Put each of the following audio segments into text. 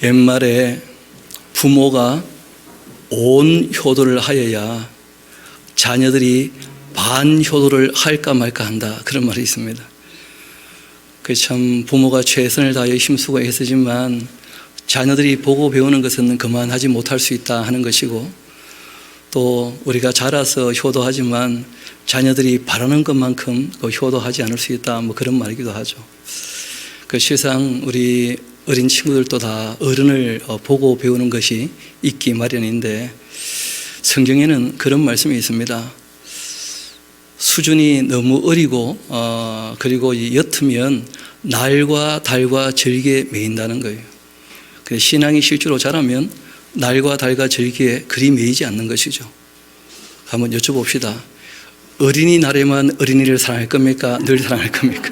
옛말에 부모가 온 효도를 하여야 자녀들이 반 효도를 할까 말까 한다, 그런 말이 있습니다. 그 참 부모가 최선을 다하여 힘쓰고 애쓰지만 자녀들이 보고 배우는 것은 그만하지 못할 수 있다 하는 것이고, 또 우리가 자라서 효도하지만 자녀들이 바라는 것만큼 효도하지 않을 수 있다, 그런 말이기도 하죠. 그 실상 우리 어린 친구들도 다 어른을 보고 배우는 것이 있기 마련인데, 성경에는 그런 말씀이 있습니다. 수준이 너무 어리고 그리고 옅으면 날과 달과 절기에 매인다는 거예요. 신앙이 실제로 자라면 날과 달과 절기에 그리 매이지 않는 것이죠. 한번 여쭤봅시다. 어린이날에만 어린이를 사랑할 겁니까? 늘 사랑할 겁니까?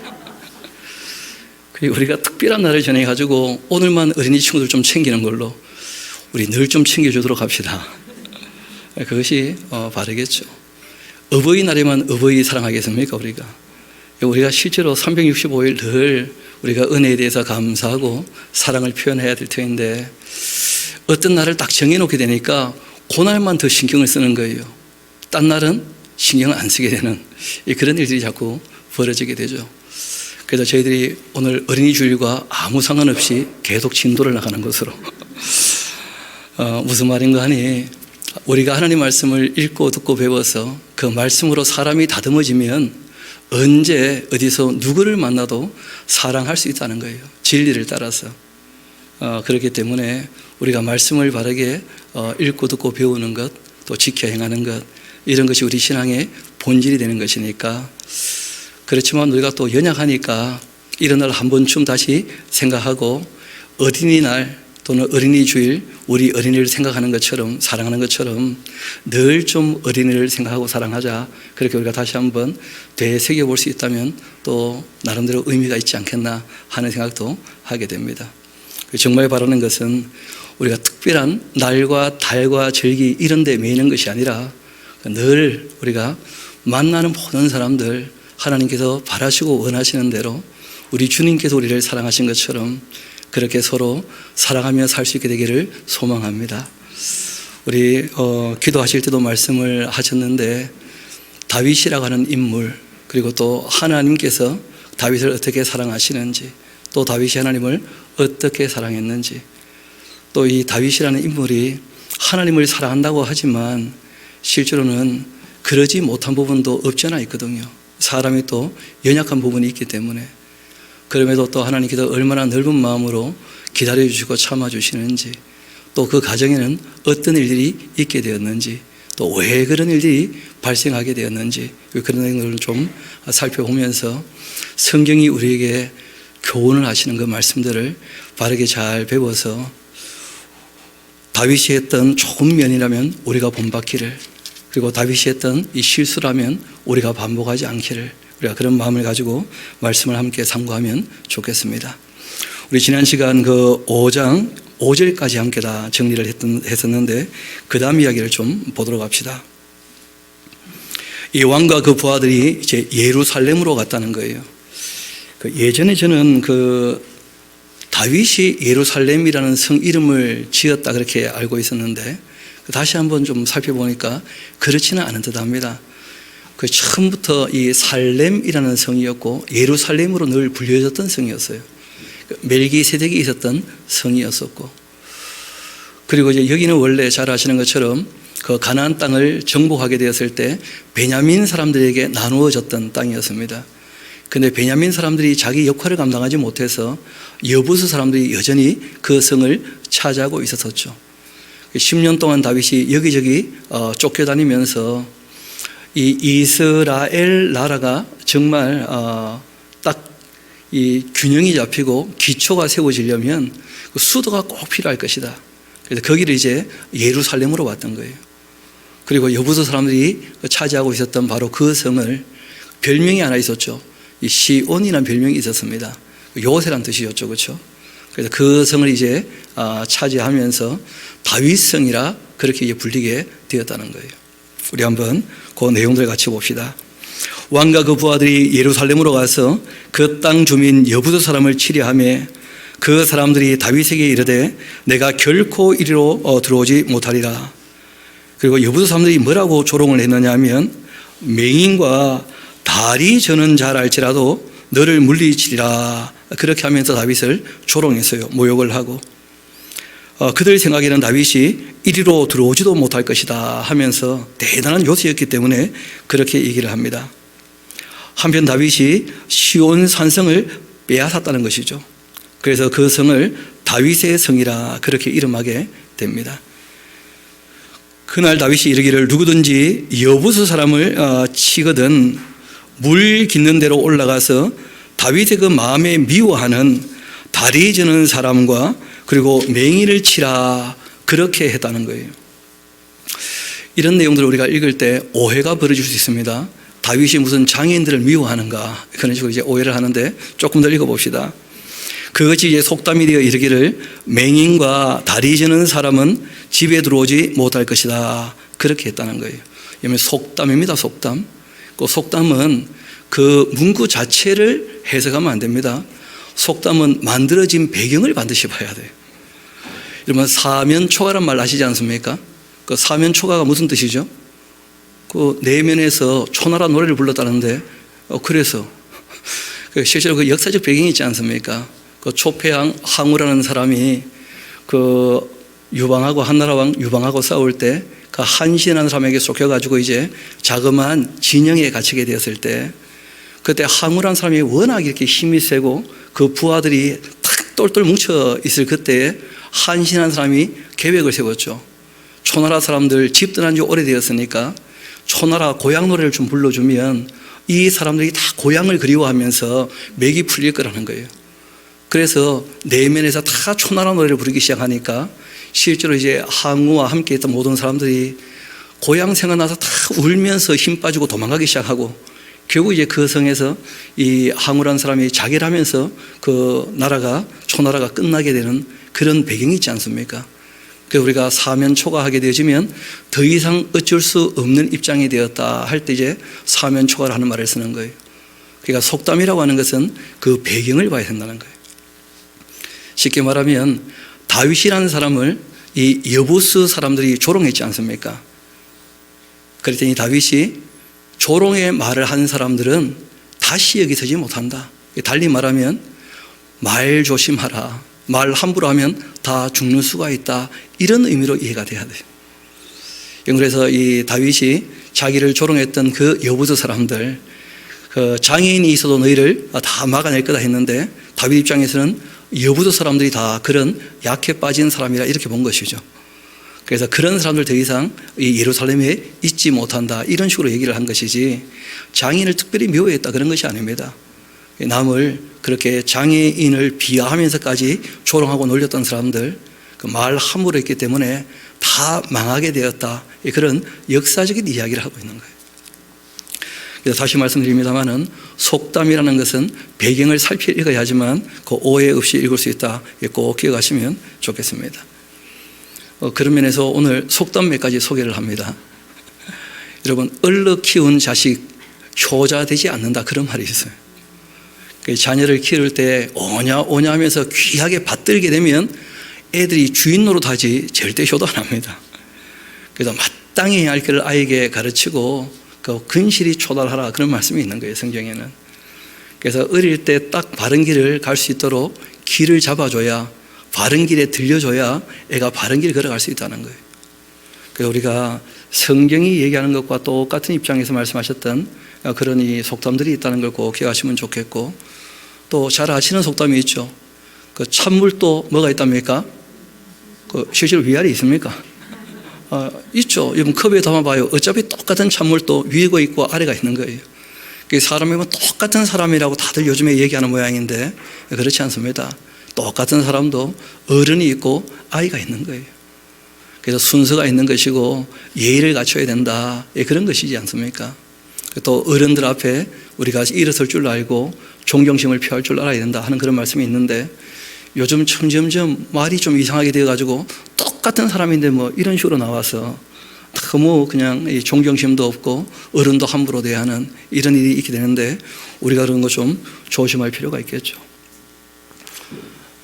그리고 우리가 특별한 날을 정해가지고 오늘만 어린이 친구들 좀 챙기는 걸로 우리 늘 좀 챙겨주도록 합시다. 그것이 바르겠죠. 어버이날에만 어버이 사랑하겠습니까? 우리가 실제로 365일 늘 우리가 은혜에 대해서 감사하고 사랑을 표현해야 될 터인데, 어떤 날을 딱 정해놓게 되니까 그날만 더 신경을 쓰는 거예요. 딴 날은 신경을 안 쓰게 되는 그런 일들이 자꾸 벌어지게 되죠. 그래서 저희들이 오늘 어린이 주일과 아무 상관없이 계속 진도를 나가는 것으로 무슨 말인가 하니, 우리가 하나님 말씀을 읽고 듣고 배워서 그 말씀으로 사람이 다듬어지면 언제 어디서 누구를 만나도 사랑할 수 있다는 거예요. 진리를 따라서. 그렇기 때문에 우리가 말씀을 바르게 읽고 듣고 배우는 것, 또 지켜 행하는 것, 이런 것이 우리 신앙의 본질이 되는 것이니까. 그렇지만 우리가 또 연약하니까 이런 날 한 번쯤 다시 생각하고, 어린이날 또는 어린이 주일 우리 어린이를 생각하는 것처럼, 사랑하는 것처럼 늘 좀 어린이를 생각하고 사랑하자, 그렇게 우리가 다시 한번 되새겨볼 수 있다면 또 나름대로 의미가 있지 않겠나 하는 생각도 하게 됩니다. 정말 바라는 것은 우리가 특별한 날과 달과 절기 이런 데 매이는 것이 아니라, 늘 우리가 만나는 모든 사람들 하나님께서 바라시고 원하시는 대로 우리 주님께서 우리를 사랑하신 것처럼 그렇게 서로 사랑하며 살 수 있게 되기를 소망합니다. 우리 기도하실 때도 말씀을 하셨는데, 다윗이라고 하는 인물, 그리고 또 하나님께서 다윗을 어떻게 사랑하시는지, 또 다윗이 하나님을 어떻게 사랑했는지, 또 이 다윗이라는 인물이 하나님을 사랑한다고 하지만 실제로는 그러지 못한 부분도 없지 않아 있거든요. 사람이 또 연약한 부분이 있기 때문에. 그럼에도 또 하나님께서 얼마나 넓은 마음으로 기다려주시고 참아주시는지, 또 그 가정에는 어떤 일들이 있게 되었는지, 또 왜 그런 일들이 발생하게 되었는지, 그런 것을 좀 살펴보면서 성경이 우리에게 교훈을 하시는 그 말씀들을 바르게 잘 배워서 다윗이 했던 좋은 면이라면 우리가 본받기를, 그리고 다윗이 했던 이 실수라면 우리가 반복하지 않기를, 우리가 그런 마음을 가지고 말씀을 함께 상고하면 좋겠습니다. 우리 지난 시간 그 5장 5절까지 함께 다 정리를 했었는데, 그 다음 이야기를 좀 보도록 합시다. 이 왕과 그 부하들이 이제 예루살렘으로 갔다는 거예요. 예전에 저는 다윗이 예루살렘이라는 성 이름을 지었다 그렇게 알고 있었는데, 다시 한번 좀 살펴보니까 그렇지는 않은 듯 합니다. 처음부터 이 살렘이라는 성이었고 예루살렘으로 늘 불려졌던 성이었어요. 멜기세덱이 있었던 성이었었고, 그리고 이제 여기는 원래 잘 아시는 것처럼 그 가나안 땅을 정복하게 되었을 때 베냐민 사람들에게 나누어졌던 땅이었습니다. 근데 베냐민 사람들이 자기 역할을 감당하지 못해서 여부수 사람들이 여전히 그 성을 차지하고 있었었죠. 10년 동안 다윗이 여기저기 쫓겨다니면서 이 이스라엘 나라가 정말 딱 이 균형이 잡히고 기초가 세워지려면 그 수도가 꼭 필요할 것이다. 그래서 거기를 이제 예루살렘으로 왔던 거예요. 그리고 여부수 사람들이 차지하고 있었던 바로 그 성을, 별명이 하나 있었죠. 이 시온이라는 별명이 있었습니다. 요새란 뜻이었죠, 그렇죠? 그래서 그 성을 이제 차지하면서 다윗성이라 그렇게 불리게 되었다는 거예요. 우리 한번 그 내용들을 같이 봅시다. 왕과 그 부하들이 예루살렘으로 가서 그 땅 주민 여부수 사람을 치려하며 그 사람들이 다윗에게 이르되 내가 결코 이리로 들어오지 못하리라. 그리고 여부수 사람들이 뭐라고 조롱을 했느냐 하면 맹인과 다리 저는 잘 알지라도 너를 물리치리라. 그렇게 하면서 다윗을 조롱했어요. 모욕을 하고. 그들 생각에는 다윗이 이리로 들어오지도 못할 것이다 하면서 대단한 요새였기 때문에 그렇게 얘기를 합니다. 한편 다윗이 시온 산성을 빼앗았다는 것이죠. 그래서 그 성을 다윗의 성이라 그렇게 이름하게 됩니다. 그날 다윗이 이르기를 누구든지 여부수 사람을 치거든 물 깃는 데로 올라가서 다윗의 그 마음에 미워하는 다리 저는 사람과 그리고 맹인을 치라 그렇게 했다는 거예요. 이런 내용들을 우리가 읽을 때 오해가 벌어질 수 있습니다. 다윗이 무슨 장애인들을 미워하는가 그런 식으로 이제 오해를 하는데 조금 더 읽어봅시다. 그것이 이제 속담이 되어 이르기를 맹인과 다리 저는 사람은 집에 들어오지 못할 것이다 그렇게 했다는 거예요. 이게 속담입니다. 속담. 그 속담은 그 문구 자체를 해석하면 안 됩니다. 속담은 만들어진 배경을 반드시 봐야 돼요. 여러분 사면초가란 말 아시지 않습니까? 그 사면초가가 무슨 뜻이죠? 그 내면에서 초나라 노래를 불렀다는데 그래서 실제로 그 역사적 배경이 있지 않습니까? 그 초패왕 항우라는 사람이 그 유방하고 한나라 왕 유방하고 싸울 때 그 한신이라는 사람에게 쫓겨가지고 이제 자그마한 진영에 갇히게 되었을 때 그때 항우라는 사람이 워낙 이렇게 힘이 세고 그 부하들이 탁 똘똘 뭉쳐 있을 그때에 한신이라는 사람이 계획을 세웠죠. 초나라 사람들 집 떠난 지 오래되었으니까 초나라 고향 노래를 좀 불러주면 이 사람들이 다 고향을 그리워하면서 맥이 풀릴 거라는 거예요. 그래서 내면에서 다 초나라 노래를 부르기 시작하니까 실제로 이제 항우와 함께 했던 모든 사람들이 고향 생각나서 다 울면서 힘 빠지고 도망가기 시작하고 결국 이제 그 성에서 이 항우라는 사람이 자결 하면서 그 나라가 초나라가 끝나게 되는 그런 배경이 있지 않습니까? 그래서 우리가 사면초가하게 되어지면 더 이상 어쩔 수 없는 입장이 되었다 할 때 이제 사면초가를 하는 말을 쓰는 거예요. 그러니까 속담이라고 하는 것은 그 배경을 봐야 된다는 거예요. 쉽게 말하면 다윗이라는 사람을 이 여부수 사람들이 조롱했지 않습니까? 그랬더니 다윗이 조롱의 말을 한 사람들은 다시 여기 서지 못한다. 달리 말하면 말 조심하라. 말 함부로 하면 다 죽는 수가 있다. 이런 의미로 이해가 돼야 돼요. 그래서 이 다윗이 자기를 조롱했던 그 여부수 사람들, 그 장애인이 있어도 너희를 다 막아낼 거다 했는데 다윗 입장에서는 여부수 사람들이 다 그런 약해 빠진 사람이라 이렇게 본 것이죠. 그래서 그런 사람들 더 이상 이 예루살렘에 있지 못한다 이런 식으로 얘기를 한 것이지 장애인을 특별히 미워했다 그런 것이 아닙니다. 남을 그렇게 장애인을 비하하면서까지 조롱하고 놀렸던 사람들 그 말 함부로 했기 때문에 다 망하게 되었다 그런 역사적인 이야기를 하고 있는 거예요. 그래서 다시 말씀드립니다마는 속담이라는 것은 배경을 살피 읽어야 하지만 그 오해 없이 읽을 수 있다 꼭 기억하시면 좋겠습니다. 그런 면에서 오늘 속담 몇 가지 소개를 합니다. 여러분 얼른 키운 자식 효자 되지 않는다 그런 말이 있어요. 자녀를 키울 때 오냐 오냐 하면서 귀하게 받들게 되면 애들이 주인 노릇하지 절대 효도 안 합니다. 그래서 마땅히 할 길을 아이에게 가르치고 그 근실히 초달하라 그런 말씀이 있는 거예요 성경에는. 그래서 어릴 때 딱 바른 길을 갈 수 있도록 길을 잡아줘야 바른 길에 들려줘야 애가 바른 길을 걸어갈 수 있다는 거예요. 그래서 우리가 성경이 얘기하는 것과 똑같은 입장에서 말씀하셨던 그런 이 속담들이 있다는 걸 꼭 기억하시면 좋겠고 또 잘 아시는 속담이 있죠. 그 찬물도 뭐가 있답니까? 그 실제로 위아래 있습니까? 있죠. 여러분 컵에 담아봐요. 어차피 똑같은 찬물도 위가 있고 아래가 있는 거예요. 사람이면 똑같은 사람이라고 다들 요즘에 얘기하는 모양인데 그렇지 않습니다. 똑같은 사람도 어른이 있고 아이가 있는 거예요. 그래서 순서가 있는 것이고 예의를 갖춰야 된다 그런 것이지 않습니까? 또 어른들 앞에 우리가 일어설 줄 알고 존경심을 표할 줄 알아야 된다 하는 그런 말씀이 있는데 요즘 점점 말이 좀 이상하게 되어가지고 똑같은 사람인데 뭐 이런 식으로 나와서 너무 그냥 존경심도 없고 어른도 함부로 대하는 이런 일이 있게 되는데 우리가 그런 거 좀 조심할 필요가 있겠죠.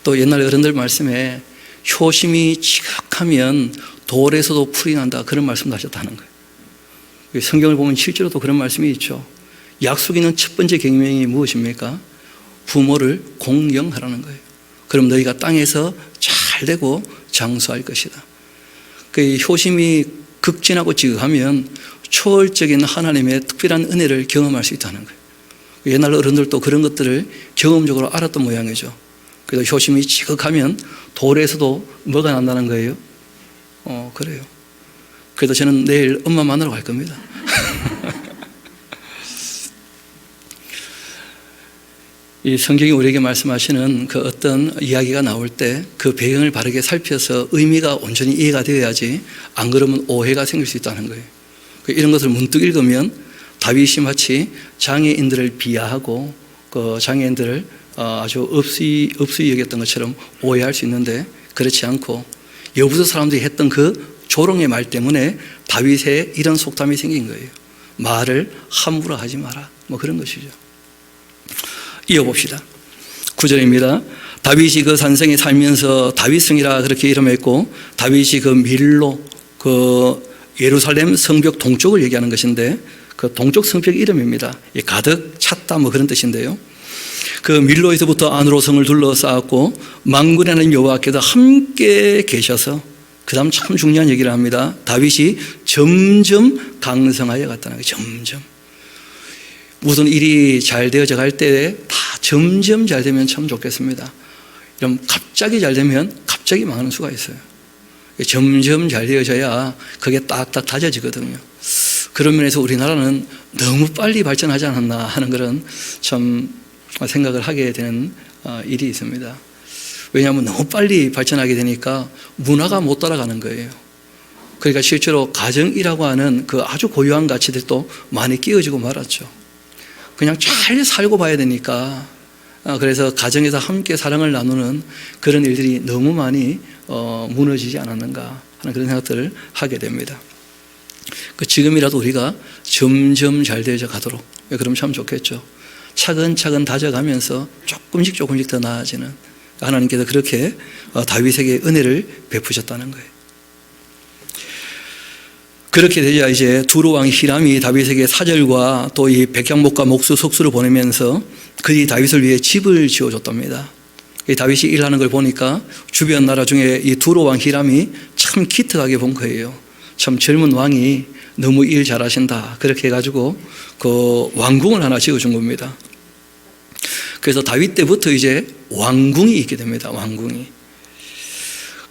또 옛날 어른들 말씀에 효심이 지극하면 돌에서도 풀이 난다, 그런 말씀도 하셨다는 거예요. 성경을 보면 실제로도 그런 말씀이 있죠. 약속 있는 첫 번째 계명이 무엇입니까? 부모를 공경하라는 거예요. 그럼 너희가 땅에서 잘 되고 장수할 것이다. 그 효심이 극진하고 지극하면 초월적인 하나님의 특별한 은혜를 경험할 수 있다는 거예요. 옛날 어른들도 그런 것들을 경험적으로 알았던 모양이죠. 그래서 효심이 지극하면 돌에서도 뭐가 난다는 거예요? 그래요. 그래도 저는 내일 엄마 만나러 갈 겁니다. 이 성경이 우리에게 말씀하시는 그 어떤 이야기가 나올 때 그 배경을 바르게 살펴서 의미가 온전히 이해가 되어야지, 안 그러면 오해가 생길 수 있다는 거예요. 이런 것을 문득 읽으면 다윗이 마치 장애인들을 비하하고 그 장애인들을 아주 없이 여겼던 것처럼 오해할 수 있는데, 그렇지 않고 여부서 사람들이 했던 그 조롱의 말 때문에 다윗의 이런 속담이 생긴 거예요. 말을 함부로 하지 마라, 뭐 그런 것이죠. 이어봅시다. 9절입니다. 다윗이 그 산성에 살면서 다윗성이라 그렇게 이름했고, 다윗이 그 밀로, 그 예루살렘 성벽 동쪽을 얘기하는 것인데, 그 동쪽 성벽 이름입니다. 가득 찼다, 뭐 그런 뜻인데요. 그 밀로에서부터 안으로 성을 둘러싸았고, 만군의 하나님 여호와께서 함께 계셔서, 그 다음 참 중요한 얘기를 합니다. 다윗이 점점 강성하여 갔다는 거예요. 점점. 무슨 일이 잘 되어져 갈 때 다 점점 잘 되면 참 좋겠습니다. 그럼 갑자기 잘 되면 갑자기 망하는 수가 있어요. 점점 잘 되어져야 그게 딱딱 다져지거든요. 그런 면에서 우리나라는 너무 빨리 발전하지 않았나 하는 그런 참 생각을 하게 되는 일이 있습니다. 왜냐하면 너무 빨리 발전하게 되니까 문화가 못 따라가는 거예요. 그러니까 실제로 가정이라고 하는 그 아주 고유한 가치들도 많이 끼어지고 말았죠. 그냥 잘 살고 봐야 되니까, 그래서 가정에서 함께 사랑을 나누는 그런 일들이 너무 많이 무너지지 않았는가 하는 그런 생각들을 하게 됩니다. 지금이라도 우리가 점점 잘 되어져 가도록, 그러면 참 좋겠죠. 차근차근 다져가면서 조금씩 더 나아지는, 하나님께서 그렇게 다윗에게 은혜를 베푸셨다는 거예요. 그렇게 되자 이제 두로 왕 히람이 다윗에게 사절과 또 이 백향목과 목수 석수를 보내면서 그들이 다윗을 위해 집을 지어줬답니다. 다윗이 일하는 걸 보니까 주변 나라 중에 이 두로 왕 히람이 참 기특하게 본 거예요. 참 젊은 왕이 너무 일 잘하신다, 그렇게 해가지고 그 왕궁을 하나 지어준 겁니다. 그래서 다윗 때부터 이제 왕궁이 있게 됩니다. 왕궁이.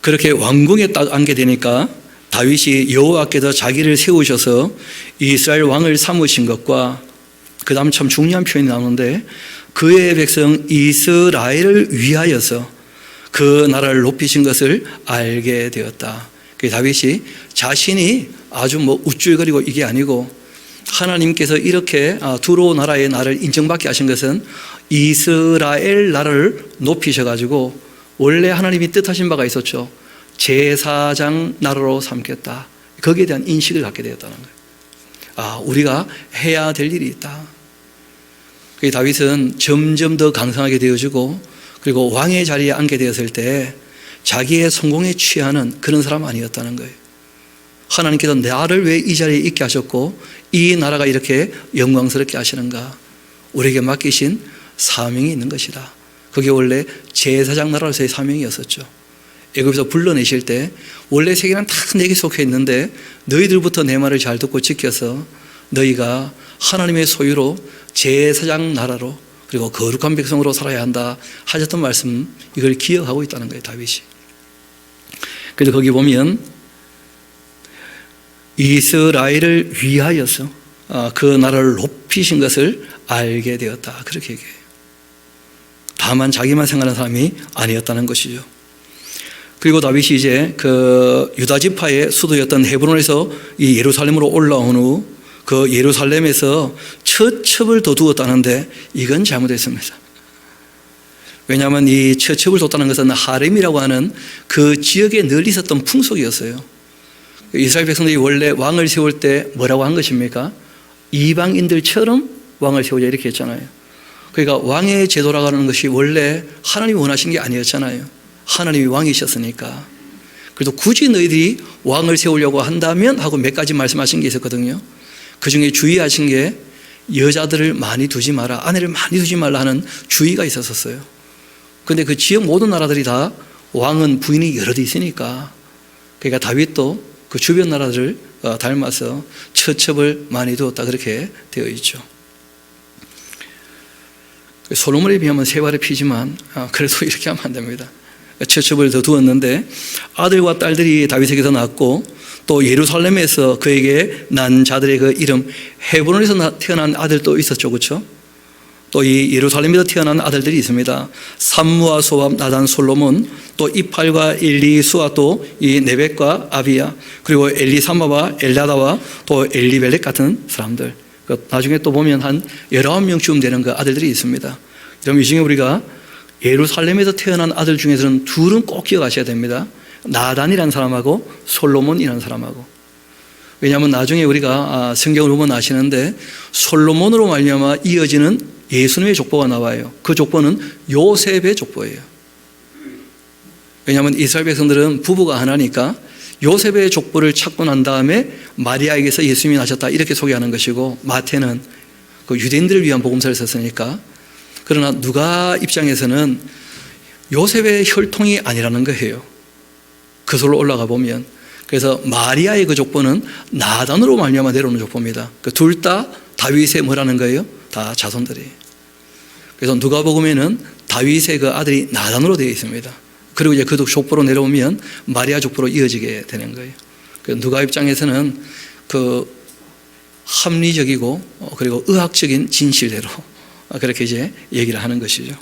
그렇게 왕궁에 딱 앉게 되니까 다윗이 여호와께서 자기를 세우셔서 이스라엘 왕을 삼으신 것과, 그 다음 참 중요한 표현이 나오는데, 그의 백성 이스라엘을 위하여서 그 나라를 높이신 것을 알게 되었다. 다윗이 자신이 아주 뭐 우쭐거리고 이게 아니고, 하나님께서 이렇게 두로 나라의 나를 인정받게 하신 것은 이스라엘 나라를 높이셔가지고, 원래 하나님이 뜻하신 바가 있었죠. 제사장 나라로 삼겠다. 거기에 대한 인식을 갖게 되었다는 거예요. 우리가 해야 될 일이 있다. 다윗은 점점 더 강성하게 되어지고, 그리고 왕의 자리에 앉게 되었을 때 자기의 성공에 취하는 그런 사람 아니었다는 거예요. 하나님께서 나를 왜 이 자리에 있게 하셨고 이 나라가 이렇게 영광스럽게 하시는가? 우리에게 맡기신 사명이 있는 것이다. 그게 원래 제사장 나라로서의 사명이었었죠. 애굽에서 불러내실 때 원래 세계는 다 내게 속해 있는데 너희들부터 내 말을 잘 듣고 지켜서 너희가 하나님의 소유로 제사장 나라로, 그리고 거룩한 백성으로 살아야 한다 하셨던 말씀, 이걸 기억하고 있다는 거예요, 다윗이. 그래서 거기 보면 이스라엘을 위하여서 그 나라를 높이신 것을 알게 되었다, 그렇게 얘기해요. 다만 자기만 생각하는 사람이 아니었다는 것이죠. 그리고 다윗이 이제 그 유다 지파의 수도였던 헤브론에서 이 예루살렘으로 올라온 후 그 예루살렘에서 첫 첩을 더 두었다는데 이건 잘못했습니다. 왜냐하면 이 첫 첩을 뒀다는 것은 하렘이라고 하는 그 지역에 늘 있었던 풍속이었어요. 이스라엘 백성들이 원래 왕을 세울 때 뭐라고 한 것입니까? 이방인들처럼 왕을 세우자 이렇게 했잖아요. 그러니까 왕의 제도라고 하는 것이 원래 하나님이 원하신 게 아니었잖아요. 하나님이 왕이셨으니까. 그래도 굳이 너희들이 왕을 세우려고 한다면 하고 몇 가지 말씀하신 게 있었거든요. 그 중에 주의하신 게 여자들을 많이 두지 마라, 아내를 많이 두지 말라 하는 주의가 있었어요. 그런데 그 지역 모든 나라들이 다 왕은 부인이 여럿 있으니까, 그러니까 다윗도 그 주변 나라들을 닮아서 처첩을 많이 두었다, 그렇게 되어 있죠. 솔로몬에 비하면 세 발의 피지만 그래도 이렇게 하면 안 됩니다. 처첩을 더 두었는데 아들과 딸들이 다윗에게서 낳았고, 또 예루살렘에서 그에게 난 자들의 그 이름, 헤브론에서 태어난 아들도 있었죠, 그렇죠? 또 이 예루살렘에서 태어난 아들들이 있습니다. 삼무와 소압, 나단, 솔로몬, 또 이팔과 엘리수와 또 이 네벡과 아비야, 그리고 엘리사마와 엘라다와 또 엘리벨렉 같은 사람들. 나중에 또 보면 한 19명쯤 되는 그 아들들이 있습니다. 그럼 이 중에 우리가 예루살렘에서 태어난 아들 중에서는 둘은 꼭 기억하셔야 됩니다. 나단이라는 사람하고 솔로몬이라는 사람하고. 왜냐하면 나중에 우리가 성경을 보면 아시는데 솔로몬으로 말미암아 이어지는 예수님의 족보가 나와요. 그 족보는 요셉의 족보예요. 왜냐하면 이스라엘 백성들은 부부가 하나니까 요셉의 족보를 찾고 난 다음에 마리아에게서 예수님이 나셨다, 이렇게 소개하는 것이고, 마태는 그 유대인들을 위한 복음서를 썼으니까. 그러나 누가 입장에서는 요셉의 혈통이 아니라는 거예요. 그솔로 올라가 보면. 그래서 마리아의 그 족보는 나단으로 말미암아 내려오는 족보입니다. 그 둘 다 다윗의 뭐라는 거예요? 다 자손들이. 그래서 누가복음에는 다윗의 그 아들이 나단으로 되어 있습니다. 그리고 이제 그 족보로 내려오면 마리아 족보로 이어지게 되는 거예요. 누가 입장에서는 그 합리적이고 그리고 의학적인 진실대로 그렇게 이제 얘기를 하는 것이죠.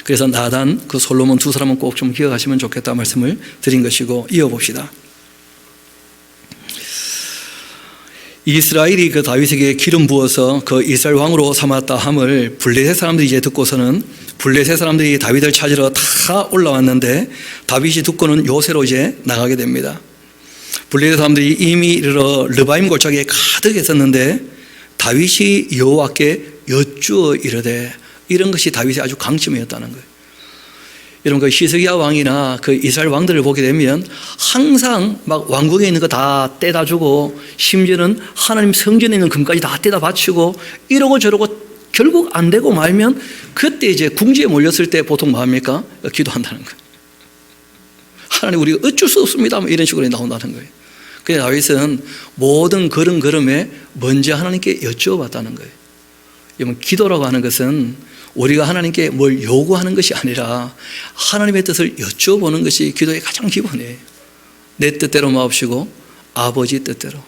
그래서 나단, 그 솔로몬 두 사람은 꼭 좀 기억하시면 좋겠다 말씀을 드린 것이고, 이어봅시다. 이스라엘이 그 다윗에게 기름 부어서 그 이스라엘 왕으로 삼았다 함을 블레셋 사람들이 이제 듣고서는, 블레셋 사람들이 다윗을 찾으러 다 올라왔는데 다윗이 듣고는 요새로 이제 나가게 됩니다. 블레셋 사람들이 이미 이르러 르바임 골짜기에 가득 했었는데 다윗이 여호와께 여쭈어 이르되, 이런 것이 다윗의 아주 강점이었다는 거예요. 여러분, 그 히스기야 왕이나 그 이스라엘 왕들을 보게 되면 항상 막 왕궁에 있는 거 다 떼다 주고, 심지어는 하나님 성전에 있는 금까지 다 떼다 바치고 이러고 저러고 결국 안 되고 말면 그때 이제 궁지에 몰렸을 때 보통 뭐 합니까? 기도한다는 거예요. 하나님, 우리가 어쩔 수 없습니다, 이런 식으로 나온다는 거예요. 그래서 다윗은 모든 걸음걸음에 먼저 하나님께 여쭈어봤다는 거예요. 여러분, 기도라고 하는 것은 우리가 하나님께 뭘 요구하는 것이 아니라 하나님의 뜻을 여쭈어보는 것이 기도의 가장 기본이에요. 내 뜻대로 마옵시고 아버지 뜻대로.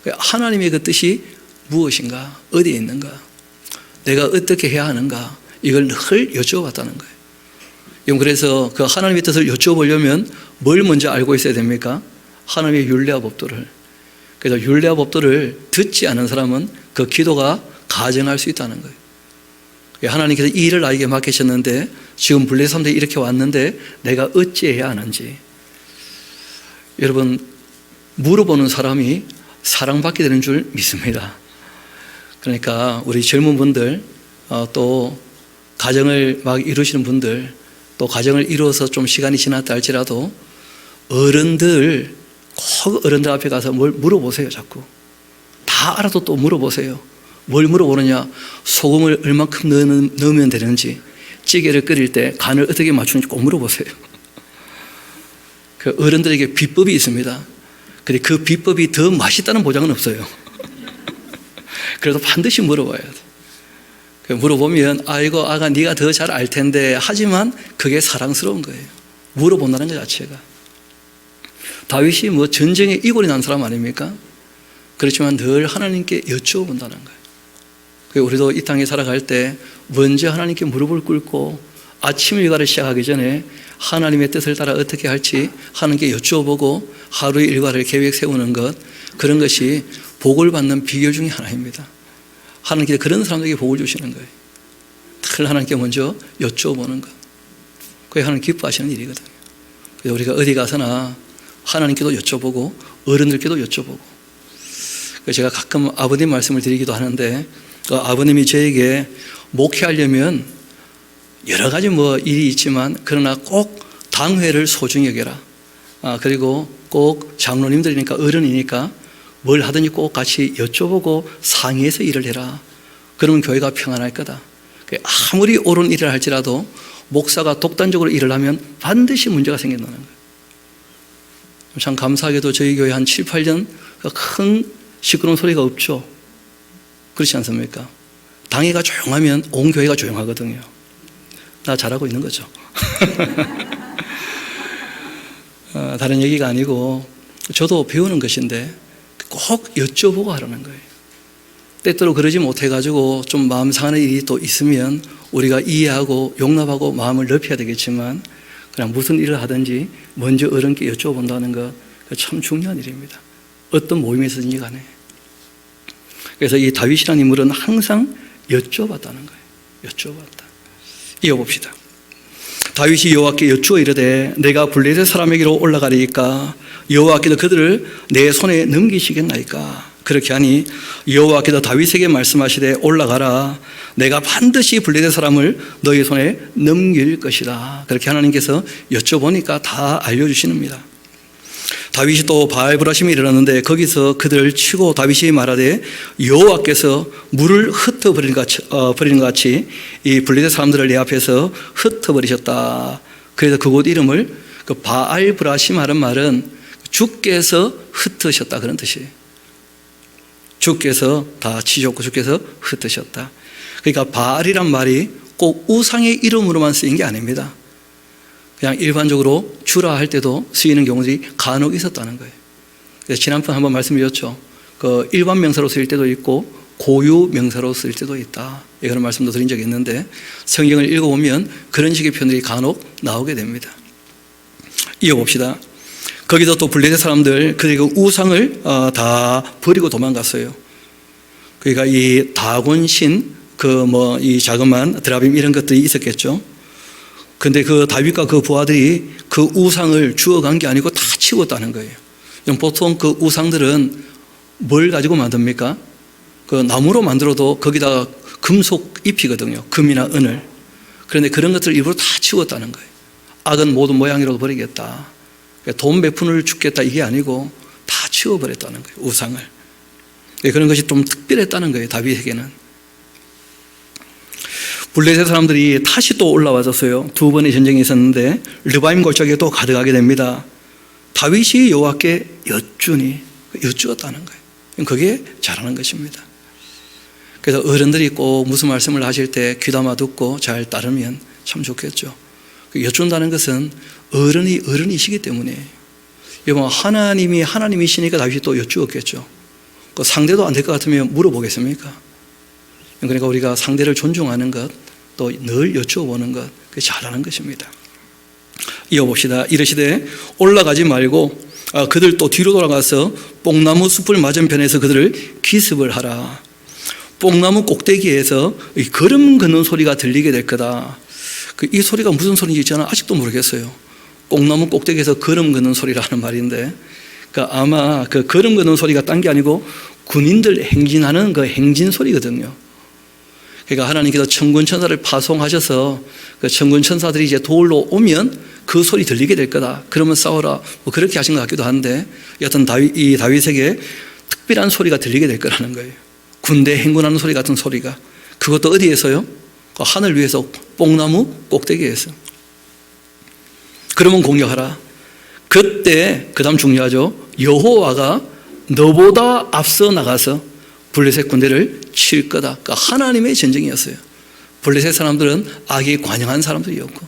하나님의 그 뜻이 무엇인가, 어디에 있는가, 내가 어떻게 해야 하는가, 이걸 늘 여쭈어봤다는 거예요. 여러분, 그래서 그 하나님의 뜻을 여쭈어보려면 뭘 먼저 알고 있어야 됩니까? 하나님의 율례와 법도를. 그래서 율례와 법도를 듣지 않은 사람은 그 기도가 가증할 수 있다는 거예요. 하나님께서 이 일을 나에게 맡기셨는데 지금 블레셋 사람들이 이렇게 왔는데 내가 어찌해야 하는지. 여러분, 물어보는 사람이 사랑받게 되는 줄 믿습니다. 그러니까 우리 젊은 분들, 또 가정을 막 이루시는 분들, 또 가정을 이루어서 좀 시간이 지났다 할지라도 어른들, 꼭 어른들 앞에 가서 뭘 물어보세요. 자꾸 다 알아도 또 물어보세요. 뭘 물어보느냐? 소금을 얼만큼 넣으면 되는지, 찌개를 끓일 때 간을 어떻게 맞추는지 꼭 물어보세요. 그 어른들에게 비법이 있습니다. 근데 그 비법이 더 맛있다는 보장은 없어요. 그래도 반드시 물어봐야 돼. 물어보면 아이고 아가 네가 더 잘 알 텐데, 하지만 그게 사랑스러운 거예요. 물어본다는 것 자체가. 다윗이 뭐 전쟁에 이골이 난 사람 아닙니까? 그렇지만 늘 하나님께 여쭈어본다는 거예요. 우리도 이 땅에 살아갈 때 먼저 하나님께 무릎을 꿇고 아침 일과를 시작하기 전에 하나님의 뜻을 따라 어떻게 할지 하나님께 여쭈어보고 하루의 일과를 계획 세우는 것, 그런 것이 복을 받는 비결 중에 하나입니다. 하나님께서 그런 사람들에게 복을 주시는 거예요. 늘 하나님께 먼저 여쭈어보는 것. 그게 하나님 기뻐하시는 일이거든요. 그래서 우리가 어디 가서나 하나님께도 여쭤보고 어른들께도 여쭤보고. 제가 가끔 아버님 말씀을 드리기도 하는데, 아버님이 저에게 목회하려면 여러 가지 일이 있지만 그러나 꼭 당회를 소중히 여겨라. 그리고 꼭 장로님들이니까 어른이니까 뭘 하든지 꼭 같이 여쭤보고 상의해서 일을 해라. 그러면 교회가 평안할 거다. 아무리 옳은 일을 할지라도 목사가 독단적으로 일을 하면 반드시 문제가 생긴다는 거예요. 참 감사하게도 저희 교회 한 7, 8년 큰 시끄러운 소리가 없죠. 그렇지 않습니까? 당회가 조용하면 온 교회가 조용하거든요. 나 잘하고 있는 거죠. 다른 얘기가 아니고 저도 배우는 것인데 꼭 여쭤보고 하라는 거예요. 때때로 그러지 못해가지고 좀 마음 상하는 일이 또 있으면 우리가 이해하고 용납하고 마음을 넓혀야 되겠지만 그냥 무슨 일을 하든지 먼저 어른께 여쭤본다는 것 참 중요한 일입니다. 어떤 모임에서든지 간에. 그래서 이 다윗이라는 인물은 항상 여쭤봤다는 거예요. 여쭤봤다. 이어봅시다. 다윗이 여호와께 여쭈어 이르되 내가 블레셋 사람에게로 올라가리이까 여호와께서 그들을 내 손에 넘기시겠나이까. 그렇게 하니 여호와께서 다윗에게 말씀하시되 올라가라. 내가 반드시 블레셋 사람을 너희 손에 넘길 것이다. 그렇게 하나님께서 여쭤보니까 다 알려주시는니다. 다윗이 또 바알브라심에 이르렀는데 거기서 그들을 치고 다윗이 말하되 여호와께서 물을 흩어버리는 것 같이 이 블레셋 사람들을 내 앞에서 흩어버리셨다. 그래서 그곳 이름을 그 바알브라심 하는 말은 주께서 흩으셨다 그런 뜻이에요. 주께서 다 치셨고 주께서 흩으셨다. 그러니까 바알이란 말이 꼭 우상의 이름으로만 쓰인 게 아닙니다. 그냥 일반적으로 주라 할 때도 쓰이는 경우들이 간혹 있었다는 거예요. 그래서 지난번 한번 말씀드렸죠. 그 일반 명사로 쓰일 때도 있고 고유 명사로 쓰일 때도 있다. 그런 말씀도 드린 적이 있는데 성경을 읽어보면 그런 식의 표현들이 간혹 나오게 됩니다. 이어봅시다. 거기서 또 블레셋 사람들 그리고 우상을 다 버리고 도망갔어요. 그러니까 이 다곤신 이 자그마한 드라빔 이런 것들이 있었겠죠. 근데 그 다윗과 그 부하들이 그 우상을 주워간 게 아니고 다 치웠다는 거예요. 보통 그 우상들은 뭘 가지고 만듭니까? 그 나무로 만들어도 거기다가 금속 잎이거든요. 금이나 은을. 그런데 그런 것들을 일부러 다 치웠다는 거예요. 악은 모든 모양이라도 버리겠다. 돈 몇 푼을 주겠다 이게 아니고 다 치워버렸다는 거예요. 우상을. 그런 것이 좀 특별했다는 거예요. 다윗에게는. 블레셋 사람들이 다시 또 올라와졌어요. 두 번의 전쟁이 있었는데 르바임 골짜기에 또 가득하게 됩니다. 다윗이 여호와께 여쭈었다는 거예요. 그게 잘하는 것입니다. 그래서 어른들이 꼭 무슨 말씀을 하실 때 귀담아 듣고 잘 따르면 참 좋겠죠. 여쭈는다는 것은 어른이시기 때문에 하나님이시니까 다윗이 또 여쭈었겠죠. 상대도 안 될 것 같으면 물어보겠습니까? 그러니까 우리가 상대를 존중하는 것, 또 늘 여쭈어보는 것, 그게 잘하는 것입니다. 이어봅시다. 이르시되 올라가지 말고 그들 또 뒤로 돌아가서 뽕나무 숲을 맞은편에서 그들을 기습을 하라. 뽕나무 꼭대기에서 걸음 걷는 소리가 들리게 될 거다. 이 소리가 무슨 소리인지 저는 아직도 모르겠어요. 뽕나무 꼭대기에서 걸음 걷는 소리라는 말인데, 그러니까 아마 그 걸음 걷는 소리가 딴 게 아니고 군인들 행진하는 그 행진 소리거든요. 그러니까 하나님께서 천군 천사를 파송하셔서 그 천군 천사들이 이제 도울로 오면 그 소리 들리게 될 거다. 그러면 싸워라. 그렇게 하신 것 같기도 한데, 여하튼 이 다윗에게 특별한 소리가 들리게 될 거라는 거예요. 군대 행군하는 소리 같은 소리가. 그것도 어디에서요? 그 하늘 위에서 뽕나무 꼭대기에서. 그러면 공격하라. 그때 그 다음 중요하죠. 여호와가 너보다 앞서 나가서 블레셋 군대를 칠 거다. 그러니까 하나님의 전쟁이었어요. 블레셋 사람들은 악에 관영한 사람들이었고,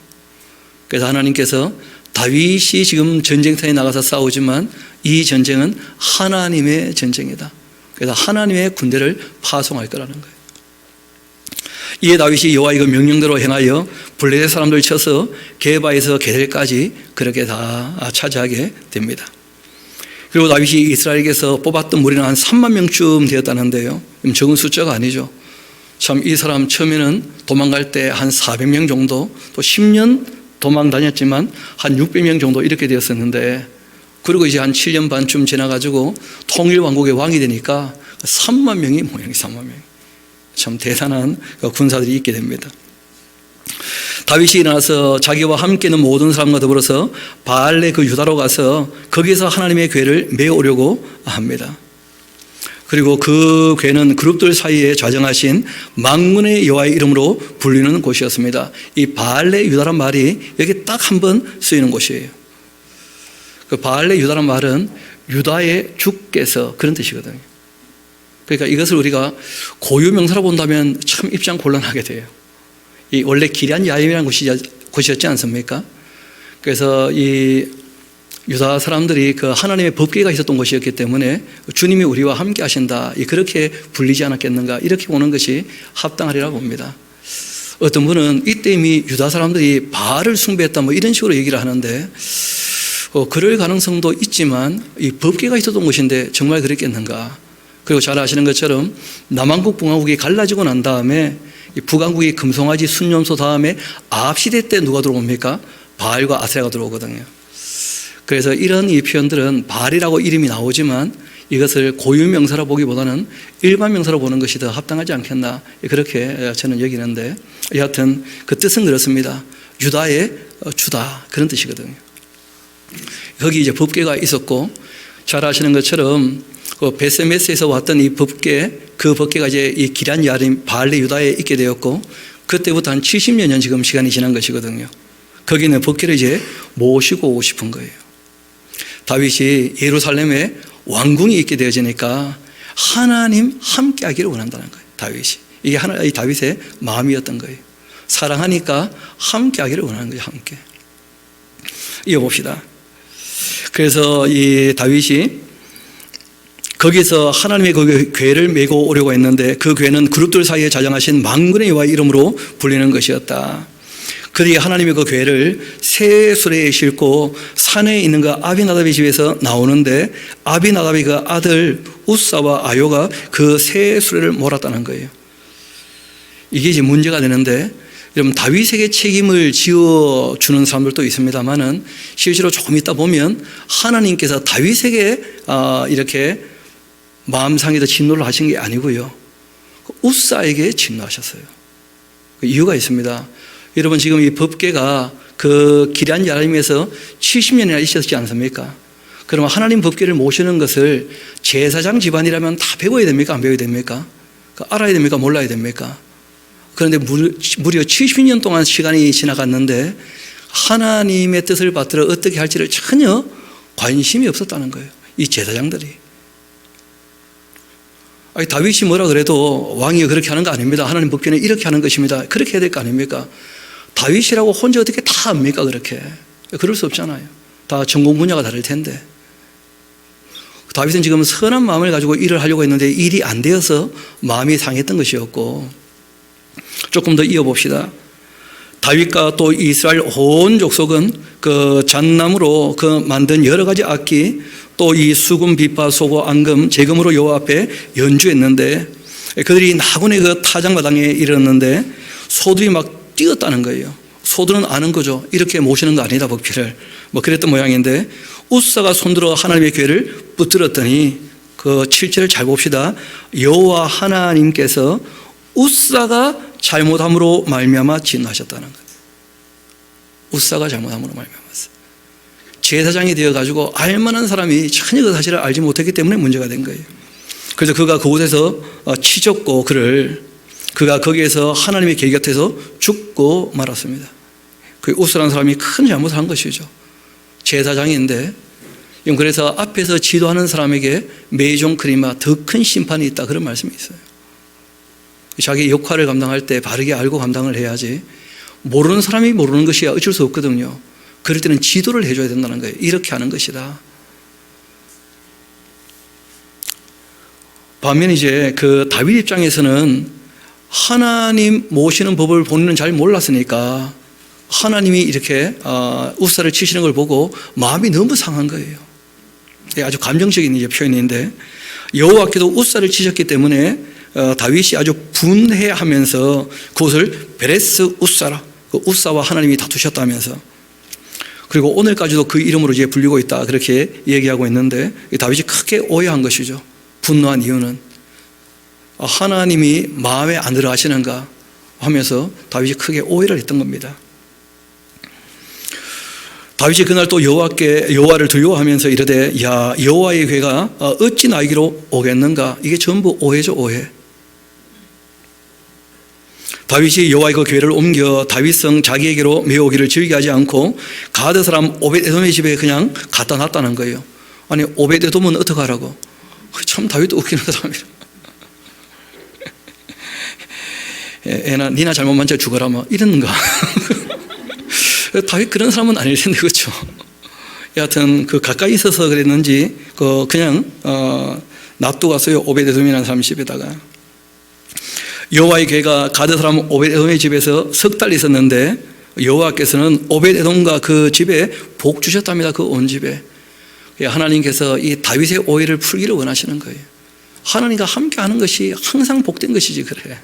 그래서 하나님께서 다윗이 지금 전쟁터에 나가서 싸우지만 이 전쟁은 하나님의 전쟁이다. 그래서 하나님의 군대를 파송할 거라는 거예요. 이에 다윗이 여호와의 그 명령대로 행하여 블레셋 사람들을 쳐서 게바에서 게델까지 그렇게 다 차지하게 됩니다. 그리고 다윗이 이스라엘에게서 뽑았던 무리는 한 3만 명쯤 되었다는데요. 적은 숫자가 아니죠. 참 이 사람 처음에는 도망갈 때 한 400명 정도, 또 10년 도망 다녔지만 한 600명 정도 이렇게 되었었는데, 그리고 이제 한 7년 반쯤 지나가지고 통일왕국의 왕이 되니까 3만 명이 모양이 3만 명. 참 대단한 군사들이 있게 됩니다. 다윗이 일어나서 자기와 함께 있는 모든 사람과 더불어서 바알의 그 유다로 가서 거기서 하나님의 궤를 메어오려고 합니다. 그리고 그 궤는 그룹들 사이에 좌정하신 만군의 여호와의 이름으로 불리는 곳이었습니다. 이 바알의 유다란 말이 여기 딱 한 번 쓰이는 곳이에요. 그 바알의 유다란 말은 유다의 주께서 그런 뜻이거든요. 그러니까 이것을 우리가 고유명사로 본다면 참 입장 곤란하게 돼요. 이 원래 기럇 야임이라는 곳이었지 않습니까? 그래서 이 유다 사람들이 그 하나님의 법궤가 있었던 곳이었기 때문에 주님이 우리와 함께 하신다, 그렇게 불리지 않았겠는가, 이렇게 보는 것이 합당하리라고 봅니다. 어떤 분은 이때 이미 유다 사람들이 바알을 숭배했다 이런 식으로 얘기를 하는데 그럴 가능성도 있지만 이 법궤가 있었던 곳인데 정말 그랬겠는가. 그리고 잘 아시는 것처럼 남한국 북한국이 갈라지고 난 다음에 북한국이 금송아지 순념소 다음에 아합시대 때 누가 들어옵니까? 바알과 아세라가 들어오거든요. 그래서 이런 이 표현들은 바알이라고 이름이 나오지만 이것을 고유명사로 보기보다는 일반 명사로 보는 것이 더 합당하지 않겠나, 그렇게 저는 여기는데, 여하튼 그 뜻은 그렇습니다. 유다의 주다, 그런 뜻이거든요. 거기 이제 법궤가 있었고, 잘 아시는 것처럼 베세메스에서 왔던 이 법궤, 그 법궤가 이제 이 기럇 야림 바알의 유다에 있게 되었고, 그때부터 한 70여 년 지금 시간이 지난 것이거든요. 거기는 법궤를 이제 모시고 오고 싶은 거예요. 다윗이 예루살렘에 왕궁이 있게 되어지니까 하나님 함께 하기를 원한다는 거예요. 다윗이. 이게 이 다윗의 마음이었던 거예요. 사랑하니까 함께 하기를 원하는 거예요. 함께. 이어봅시다. 그래서 이 다윗이 거기서 하나님의 그 궤를 메고 오려고 했는데 그 궤는 그룹들 사이에 자정하신 만군의 여호와의 이름으로 불리는 것이었다. 그들이 하나님의 그 궤를 새 수레에 싣고 산에 있는 그 아비나답의 집에서 나오는데 아비나답의 그 아들 우사와 아요가 그 새 수레를 몰았다는 거예요. 이게 이제 문제가 되는데, 여러분 다윗에게 책임을 지어주는 사람들도 있습니다만은 실제로 조금 있다 보면 하나님께서 다윗에게 이렇게 마음상에서 진노를 하신 게 아니고요, 우사에게 진노하셨어요. 이유가 있습니다. 여러분 지금 이 법궤가 그 기럇 야림에서 70년이나 있었지 않습니까? 그러면 하나님 법궤를 모시는 것을 제사장 집안이라면 다 배워야 됩니까? 안 배워야 됩니까? 알아야 됩니까? 몰라야 됩니까? 그런데 무려 70년 동안 시간이 지나갔는데 하나님의 뜻을 받들어 어떻게 할지를 전혀 관심이 없었다는 거예요. 이 제사장들이. 아니, 다윗이 뭐라 그래도 왕이 그렇게 하는 거 아닙니다. 하나님 법궤는 이렇게 하는 것입니다. 그렇게 해야 될 거 아닙니까? 다윗이라고 혼자 어떻게 다 합니까? 그렇게. 그럴 수 없잖아요. 다 전공 분야가 다를 텐데. 다윗은 지금 선한 마음을 가지고 일을 하려고 했는데 일이 안 되어서 마음이 상했던 것이었고, 조금 더 이어봅시다. 다윗과 또 이스라엘 온 족속은 그 잣나무로 그 만든 여러 가지 악기, 또 이 수금, 비파, 소고, 앙금, 제금으로 여호와 앞에 연주했는데 그들이 나군의 그 타작마당에 이르렀는데 소들이 막 뛰었다는 거예요. 소들은 아는 거죠. 이렇게 모시는 거 아니다, 법궤를. 그랬던 모양인데 우사가 손들어 하나님의 궤를 붙들었더니 그 7절을 잘 봅시다. 여호와 하나님께서 우사가 잘못함으로 말미암아 진노하셨다는 거예요. 우사가 잘못함으로 말미암았어요. 제사장이 되어가지고 알만한 사람이 전혀 그 사실을 알지 못했기 때문에 문제가 된 거예요. 그래서 그가 그곳에서 치졌고 그가 거기에서 하나님의 궤 곁에서 죽고 말았습니다. 그 우스라는 사람이 큰 잘못을 한 것이죠. 제사장인데, 그래서 앞에서 지도하는 사람에게 메이종 크리마 더 큰 심판이 있다, 그런 말씀이 있어요. 자기 역할을 감당할 때 바르게 알고 감당을 해야지, 모르는 사람이 모르는 것이야 어쩔 수 없거든요. 그럴 때는 지도를 해줘야 된다는 거예요. 이렇게 하는 것이다. 반면 이제 그 다윗 입장에서는 하나님 모시는 법을 본인은 잘 몰랐으니까 하나님이 이렇게 우사를 치시는 걸 보고 마음이 너무 상한 거예요. 아주 감정적인 이제 표현인데, 여호와께도 우사를 치셨기 때문에 다윗이 아주 분해하면서 그것을 베레스 우사라, 그 우사와 하나님이 다투셨다면서, 그리고 오늘까지도 그 이름으로 이제 불리고 있다, 그렇게 얘기하고 있는데 다윗이 크게 오해한 것이죠. 분노한 이유는 하나님이 마음에 안 들어 하시는가 하면서 다윗이 크게 오해를 했던 겁니다. 다윗이 그날 또 여호와를 두려워하면서 이르되 야 여호와의 괴가 어찌 나에게로 오겠는가. 이게 전부 오해죠, 오해. 다윗이 여호와의 그 괴를 옮겨 다윗성 자기에게로 메오기를 즐겨하지 않고 가드 사람 오벳에돔의 집에 그냥 갖다 놨다는 거예요. 아니 오벳에돔은 어떻게 하라고? 참 다윗도 웃기는 사람이라. 애나 니나 잘못 만져 죽어라 뭐 이러는가. 다윗 그런 사람은 아닐 텐데, 그렇죠? 여하튼 그 가까이 있어서 그랬는지 그냥 놔두고 갔어요. 오벳에돔이라는 사람 집에다가. 여호와의 괴가 가드 사람 오벳에돔의 집에서 석 달 있었는데 여호와께서는 오벳에돔과 그 집에 복 주셨답니다. 그 온 집에. 하나님께서 이 다윗의 오해를 풀기를 원하시는 거예요. 하나님과 함께 하는 것이 항상 복된 것이지 그래.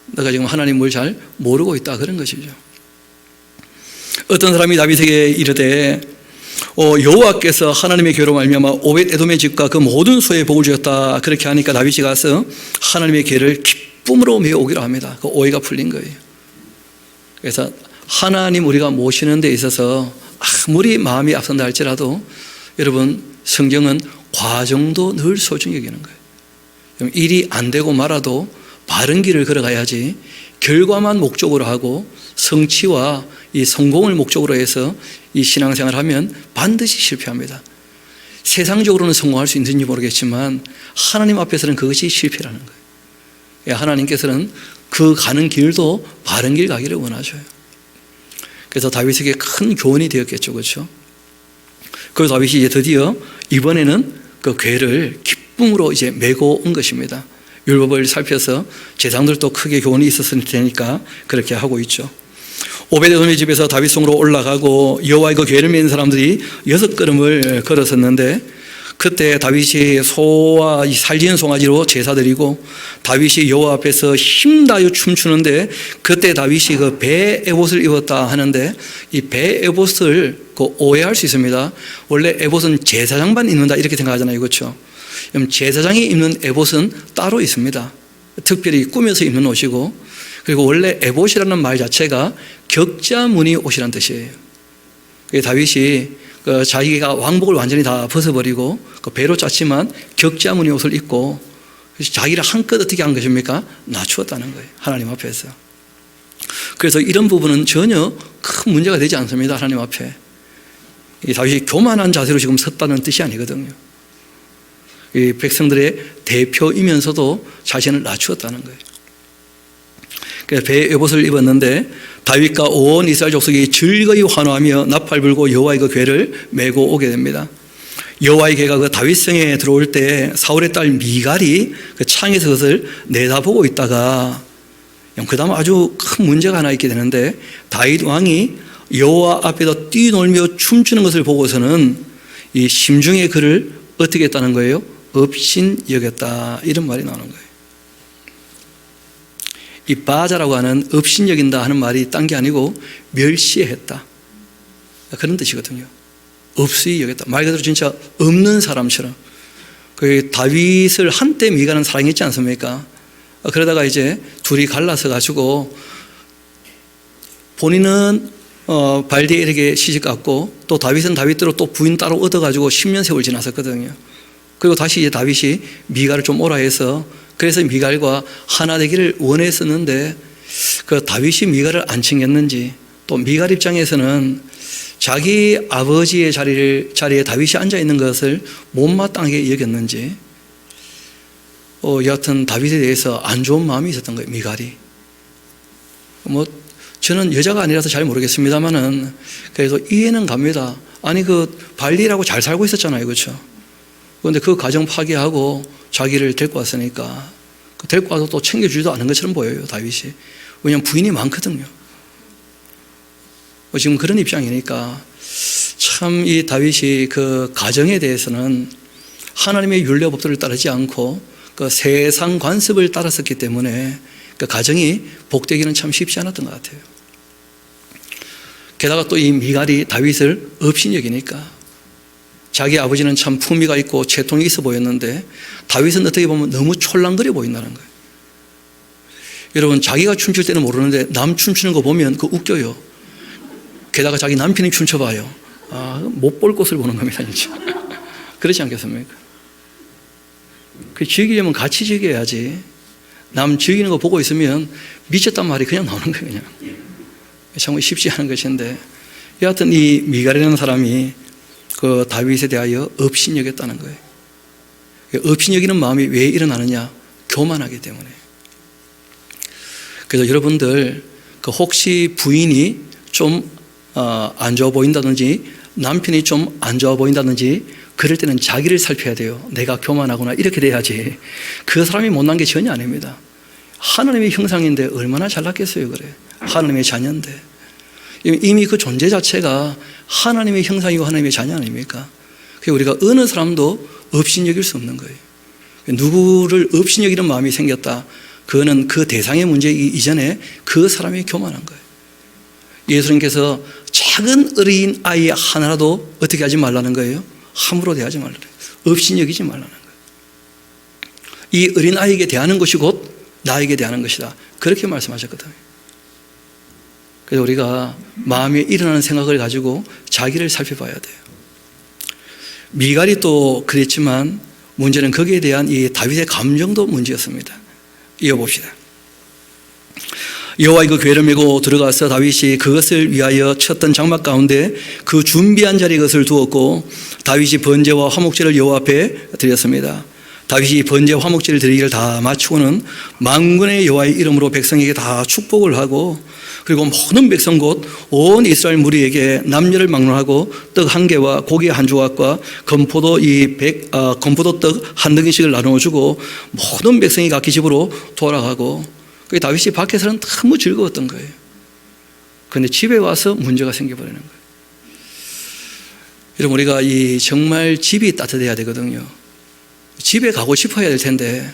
너가 지금 하나님 뭘 잘 모르고 있다 그런 것이죠. 어떤 사람이 다윗에게 이르되 여호와께서 하나님의 괴로 말미암아 오벳에돔의 집과 그 모든 소에 복을 주셨다. 그렇게 하니까 다윗이 가서 하나님의 괴를 기쁨으로 메어오기로 합니다. 그 오해가 풀린 거예요. 그래서 하나님 우리가 모시는 데 있어서 아무리 마음이 앞선다 할지라도 여러분 성경은 과정도 늘 소중히 여기는 거예요. 일이 안 되고 말아도 바른 길을 걸어가야지 결과만 목적으로 하고 성취와 이 성공을 목적으로 해서 이 신앙생활을 하면 반드시 실패합니다. 세상적으로는 성공할 수 있는지 모르겠지만 하나님 앞에서는 그것이 실패라는 거예요. 하나님께서는 그 가는 길도 바른 길 가기를 원하셔요. 그래서 다윗에게 큰 교훈이 되었겠죠, 그렇죠? 그래서 다윗이 이제 드디어 이번에는 그 괴를 기쁨으로 이제 메고 온 것입니다. 율법을 살펴서 제사장들도 크게 교훈이 있었을 테니까 그렇게 하고 있죠. 오벳에돔의 집에서 다윗 성으로 올라가고 여호와의 그 괴를 메는 사람들이 6걸음을 걸었었는데 그때 다윗이 소와 살진 송아지로 제사드리고 다윗이 여호와 앞에서 힘다하여 춤추는데 그때 다윗이 그 배 에봇을 입었다 하는데 이 배 에봇을 오해할 수 있습니다. 원래 에봇은 제사장만 입는다 이렇게 생각하잖아요, 그렇죠? 제사장이 입는 에봇은 따로 있습니다. 특별히 꾸며서 입는 옷이고, 그리고 원래 에봇이라는 말 자체가 격자무늬 옷이라는 뜻이에요. 다윗이 자기가 왕복을 완전히 다 벗어버리고 배로 짰지만 격자무늬 옷을 입고 자기를 한껏 어떻게 한 것입니까? 낮추었다는 거예요, 하나님 앞에서. 그래서 이런 부분은 전혀 큰 문제가 되지 않습니다, 하나님 앞에. 다윗이 교만한 자세로 지금 섰다는 뜻이 아니거든요. 이 백성들의 대표이면서도 자신을 낮추었다는 거예요. 그래서 배 에봇을 입었는데 다윗과 온 이스라엘 족속이 즐거이 환호하며 나팔 불고 여호와의 그 괴를 메고 오게 됩니다. 여호와의 괴가 그 다윗성에 들어올 때 사울의 딸 미갈이 그 창에서 그것을 내다보고 있다가 그 다음 아주 큰 문제가 하나 있게 되는데 다윗 왕이 여호와 앞에서 뛰놀며 춤추는 것을 보고서는 이 심중에 그를 어떻게 했다는 거예요? 업신 여겼다, 이런 말이 나오는 거예요. 이 바자라고 하는 업신 여긴다 하는 말이 딴 게 아니고 멸시했다, 그런 뜻이거든요. 없이 여겼다, 말 그대로 진짜 없는 사람처럼. 그 다윗을 한때 미갈은 사랑했지 않습니까? 그러다가 이제 둘이 갈라서 가지고 본인은 발디엘에게 시집갔고 또 다윗은 다윗대로 또 부인 따로 얻어가지고 10년 세월 지났었거든요. 그리고 다시 이제 다윗이 미갈을 좀 오라 해서 그래서 미갈과 하나 되기를 원했었는데 그 다윗이 미갈을 안 챙겼는지 또 미갈 입장에서는 자기 아버지의 자리에 다윗이 앉아 있는 것을 못마땅하게 여겼는지 여하튼 다윗에 대해서 안 좋은 마음이 있었던 거예요, 미갈이. 저는 여자가 아니라서 잘 모르겠습니다만은 그래도 이해는 갑니다. 아니 그 발리라고 잘 살고 있었잖아요, 그렇죠? 그런데 그 가정 파괴하고 자기를 데리고 왔으니까 데리고 와서 또 챙겨주지도 않은 것처럼 보여요, 다윗이. 왜냐하면 부인이 많거든요. 지금 그런 입장이니까 참 이 다윗이 그 가정에 대해서는 하나님의 율례법들을 따르지 않고 그 세상 관습을 따랐었기 때문에 그 가정이 복되기는 참 쉽지 않았던 것 같아요. 게다가 또 이 미갈이 다윗을 업신여기니까 자기 아버지는 참 품위가 있고 채통이 있어 보였는데 다윗은 어떻게 보면 너무 촐랑거려 보인다는 거예요. 여러분, 자기가 춤출 때는 모르는데 남 춤추는 거 보면 그 웃겨요. 게다가 자기 남편이 춤춰봐요. 못 볼 곳을 보는 겁니다, 진짜. 그렇지 않겠습니까? 그 즐기려면 같이 즐겨야지. 남 즐기는 거 보고 있으면 미쳤단 말이 그냥 나오는 거예요, 그냥. 정말 쉽지 않은 것인데, 여하튼 이 미갈이라는 사람이 그 다윗에 대하여 업신여겼다는 거예요. 업신여기는 마음이 왜 일어나느냐? 교만하기 때문에. 그래서 여러분들 그 혹시 부인이 좀 안 좋아 보인다든지 남편이 좀 안 좋아 보인다든지 그럴 때는 자기를 살펴야 돼요. 내가 교만하구나, 이렇게 돼야지. 그 사람이 못난 게 전혀 아닙니다. 하나님의 형상인데 얼마나 잘났겠어요. 그래, 하나님의 자녀인데. 이미 그 존재 자체가 하나님의 형상이고 하나님의 자녀 아닙니까? 그래서 우리가 어느 사람도 업신여길 수 없는 거예요. 누구를 업신여기는 마음이 생겼다, 그거는 그 대상의 문제이기 이전에 그 사람이 교만한 거예요. 예수님께서 작은 어린 아이 하나라도 어떻게 하지 말라는 거예요? 함부로 대하지 말라는 거예요. 업신여기지 말라는 거예요. 이 어린 아이에게 대하는 것이 곧 나에게 대하는 것이다, 그렇게 말씀하셨거든요. 그래서 우리가 마음에 일어나는 생각을 가지고 자기를 살펴봐야 돼요. 미갈이 또 그랬지만 문제는 거기에 대한 이 다윗의 감정도 문제였습니다. 이어봅시다. 여호와의 그 궤를 메고 들어가서 다윗이 그것을 위하여 쳤던 장막 가운데 그 준비한 자리에 그것을 두었고 다윗이 번제와 화목제를 여호와 앞에 드렸습니다. 다윗이 번제 화목제를 드리기를 다 마치고는 만군의 여호와의 이름으로 백성에게 다 축복을 하고, 그리고 모든 백성 곧 온 이스라엘 무리에게 남녀를 막론하고 떡 한 개와 고기 한 조각과 건포도 떡 한 덩이씩을 나누어주고 모든 백성이 각기 집으로 돌아가고, 다윗이 밖에서는 너무 즐거웠던 거예요. 그런데 집에 와서 문제가 생겨버리는 거예요. 여러분, 우리가 정말 집이 따뜻해야 되거든요. 집에 가고 싶어야 될 텐데,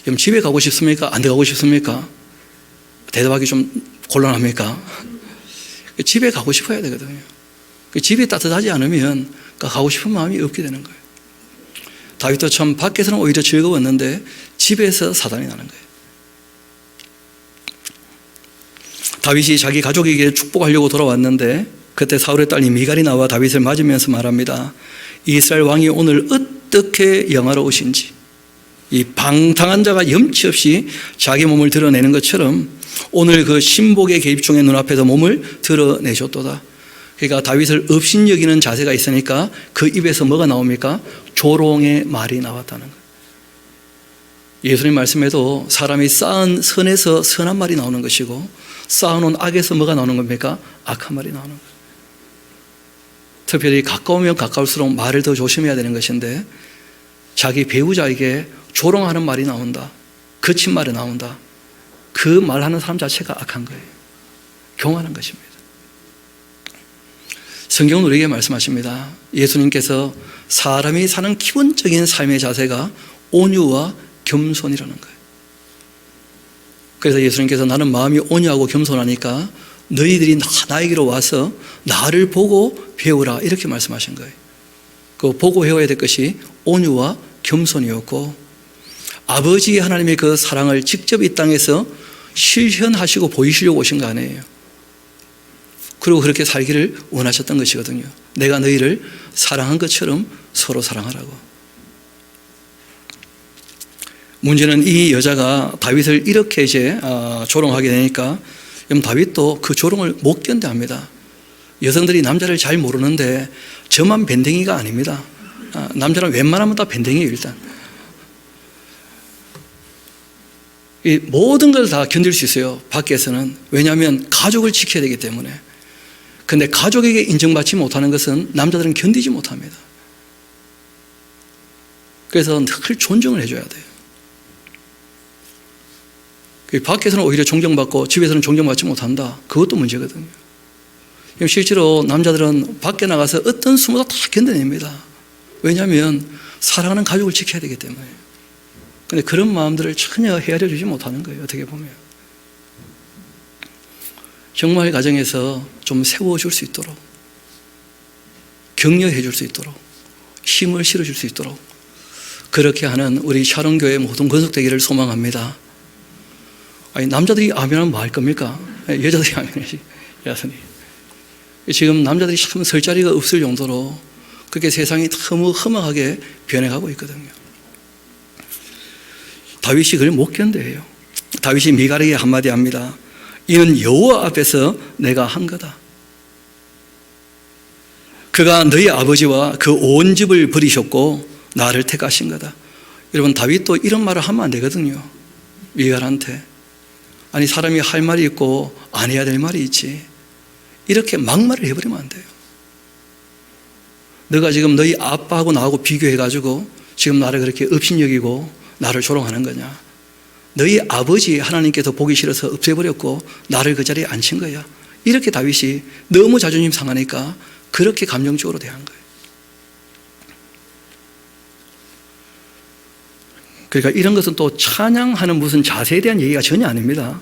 그럼 집에 가고 싶습니까? 안 가고 싶습니까? 대답하기 좀 곤란합니까? 집에 가고 싶어야 되거든요. 집이 따뜻하지 않으면 가고 싶은 마음이 없게 되는 거예요. 다윗도 참 밖에서는 오히려 즐거웠는데 집에서 사단이 나는 거예요. 다윗이 자기 가족에게 축복하려고 돌아왔는데 그때 사울의 딸 미갈이 나와 다윗을 맞으면서 말합니다. 이스라엘 왕이 오늘 어떻게 영화로우신지, 이 방탕한 자가 염치 없이 자기 몸을 드러내는 것처럼 오늘 그 신복의 계집종의 눈앞에서 몸을 드러내셨도다. 그러니까 다윗을 업신여기는 자세가 있으니까 그 입에서 뭐가 나옵니까? 조롱의 말이 나왔다는 거예요. 예수님 말씀에도 사람이 쌓은 선에서 선한 말이 나오는 것이고 쌓아놓은 악에서 뭐가 나오는 겁니까? 악한 말이 나오는 거예요. 특별히 가까우면 가까울수록 말을 더 조심해야 되는 것인데, 자기 배우자에게 조롱하는 말이 나온다, 거친 말이 나온다, 그 말하는 사람 자체가 악한 거예요. 교만한 것입니다. 성경은 우리에게 말씀하십니다. 예수님께서 사람이 사는 기본적인 삶의 자세가 온유와 겸손이라는 거예요. 그래서 예수님께서 나는 마음이 온유하고 겸손하니까 너희들이 나에게로 와서 나를 보고 배우라, 이렇게 말씀하신 거예요. 그 보고 배워야 될 것이 온유와 겸손이었고, 아버지 하나님의 그 사랑을 직접 이 땅에서 실현하시고 보이시려고 오신 거 아니에요. 그리고 그렇게 살기를 원하셨던 것이거든요. 내가 너희를 사랑한 것처럼 서로 사랑하라고. 문제는 이 여자가 다윗을 이렇게 조롱하게 되니까 다윗도 그 조롱을 못 견뎌합니다. 여성들이 남자를 잘 모르는데 저만 밴댕이가 아닙니다. 남자는 웬만하면 다 밴댕이에요. 일단 이 모든 걸 다 견딜 수 있어요, 밖에서는. 왜냐하면 가족을 지켜야 되기 때문에. 그런데 가족에게 인정받지 못하는 것은 남자들은 견디지 못합니다. 그래서 늘 존중을 해줘야 돼요. 밖에서는 오히려 존경받고 집에서는 존경받지 못한다, 그것도 문제거든요. 실제로 남자들은 밖에 나가서 어떤 수모도 다 견뎌냅니다. 왜냐하면 사랑하는 가족을 지켜야 되기 때문에. 그런데 그런 마음들을 전혀 헤아려 주지 못하는 거예요, 어떻게 보면. 정말 가정에서 좀 세워줄 수 있도록, 격려해 줄 수 있도록, 힘을 실어줄 수 있도록 그렇게 하는 우리 샤론교회 모든 건속되기를 소망합니다. 아니, 남자들이 아멘하면 뭐 할 겁니까? 여자들이 아멘해야지. 여자들이. 지금 남자들이 참 설 자리가 없을 정도로 그렇게 세상이 너무 험악하게 변해가고 있거든요. 다윗이 그걸 못 견뎌해요. 다윗이 미갈에게 한마디 합니다. 이는 여호와 앞에서 내가 한 거다. 그가 너희 아버지와 그 온 집을 버리셨고 나를 택하신 거다. 여러분, 다윗도 이런 말을 하면 안 되거든요. 미갈한테. 아니, 사람이 할 말이 있고 안 해야 될 말이 있지. 이렇게 막말을 해버리면 안 돼요. 너가 지금 너희 아빠하고 나하고 비교해가지고 지금 나를 그렇게 업신여기고 나를 조롱하는 거냐. 너희 아버지 하나님께서 보기 싫어서 없애버렸고 나를 그 자리에 앉힌 거야. 이렇게 다윗이 너무 자존심 상하니까 그렇게 감정적으로 대한 거예요. 그러니까 이런 것은 또 찬양하는 무슨 자세에 대한 얘기가 전혀 아닙니다.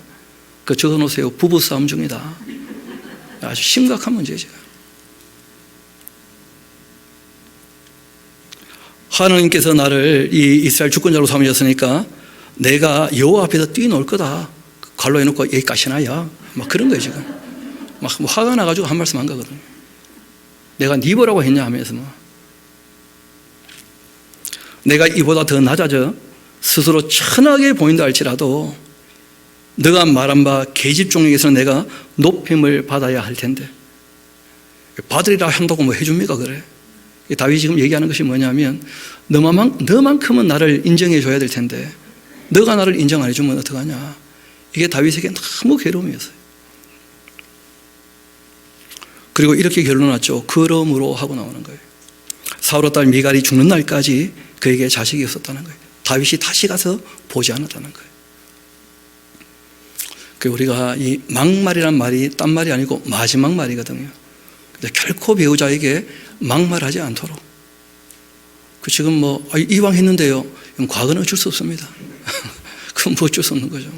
그 적어놓으세요. 부부싸움 중이다. 아주 심각한 문제죠. 하나님께서 나를 이 이스라엘 주권자로 삼으셨으니까 내가 여호와 앞에서 뛰어놀 거다. 갈로 해놓고 여기까지 나야. 막 그런 거예요 지금. 막 화가 나가지고 한 말씀 한 거거든요. 내가 네 뭐라고 했냐 하면서 뭐. 내가 이보다 더 낮아져 스스로 천하게 보인다 할지라도 너가 말한 바 계집 종에게서 내가 높임을 받아야 할 텐데 받으리라 한다고 뭐 해줍니까 그래? 다윗이 지금 얘기하는 것이 뭐냐면 너만큼은 나를 인정해 줘야 될 텐데 너가 나를 인정 안 해주면 어떡하냐. 이게 다윗에게 너무 괴로움이었어요. 그리고 이렇게 결론났죠. 그러므로 하고 나오는 거예요. 사울의 딸 미갈이 죽는 날까지 그에게 자식이 없었다는 거예요. 다윗이 다시 가서 보지 않았다는 거예요. 우리가 이 막말이란 말이 딴 말이 아니고 마지막 말이거든요. 결코 배우자에게 막말하지 않도록. 지금 뭐 이왕 했는데요. 과거는 어쩔 수 없습니다. 그건 뭐 어쩔 수 없는 거죠.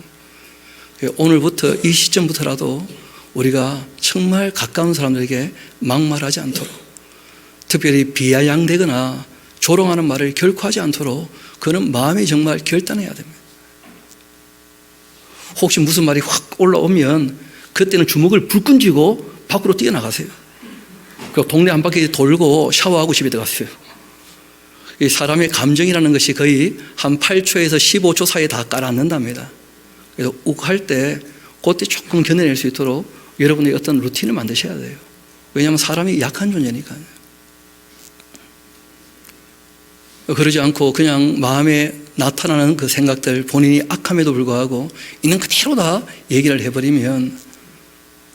오늘부터 이 시점부터라도 우리가 정말 가까운 사람들에게 막말하지 않도록, 특별히 비아냥되거나 조롱하는 말을 결코 하지 않도록 그는 마음이 정말 결단해야 됩니다. 혹시 무슨 말이 확 올라오면 그때는 주먹을 불끈 쥐고 밖으로 뛰어나가세요. 그리고 동네 한 바퀴 돌고 샤워하고 집에 들어가세요. 이 사람의 감정이라는 것이 거의 한 8초에서 15초 사이에 다 깔아앉는답니다. 그래서 욱 할 때 그때 조금 견뎌낼 수 있도록 여러분의 어떤 루틴을 만드셔야 돼요. 왜냐하면 사람이 약한 존재니까요. 그러지 않고 그냥 마음에 나타나는 그 생각들, 본인이 악함에도 불구하고 있는 그대로 다 얘기를 해버리면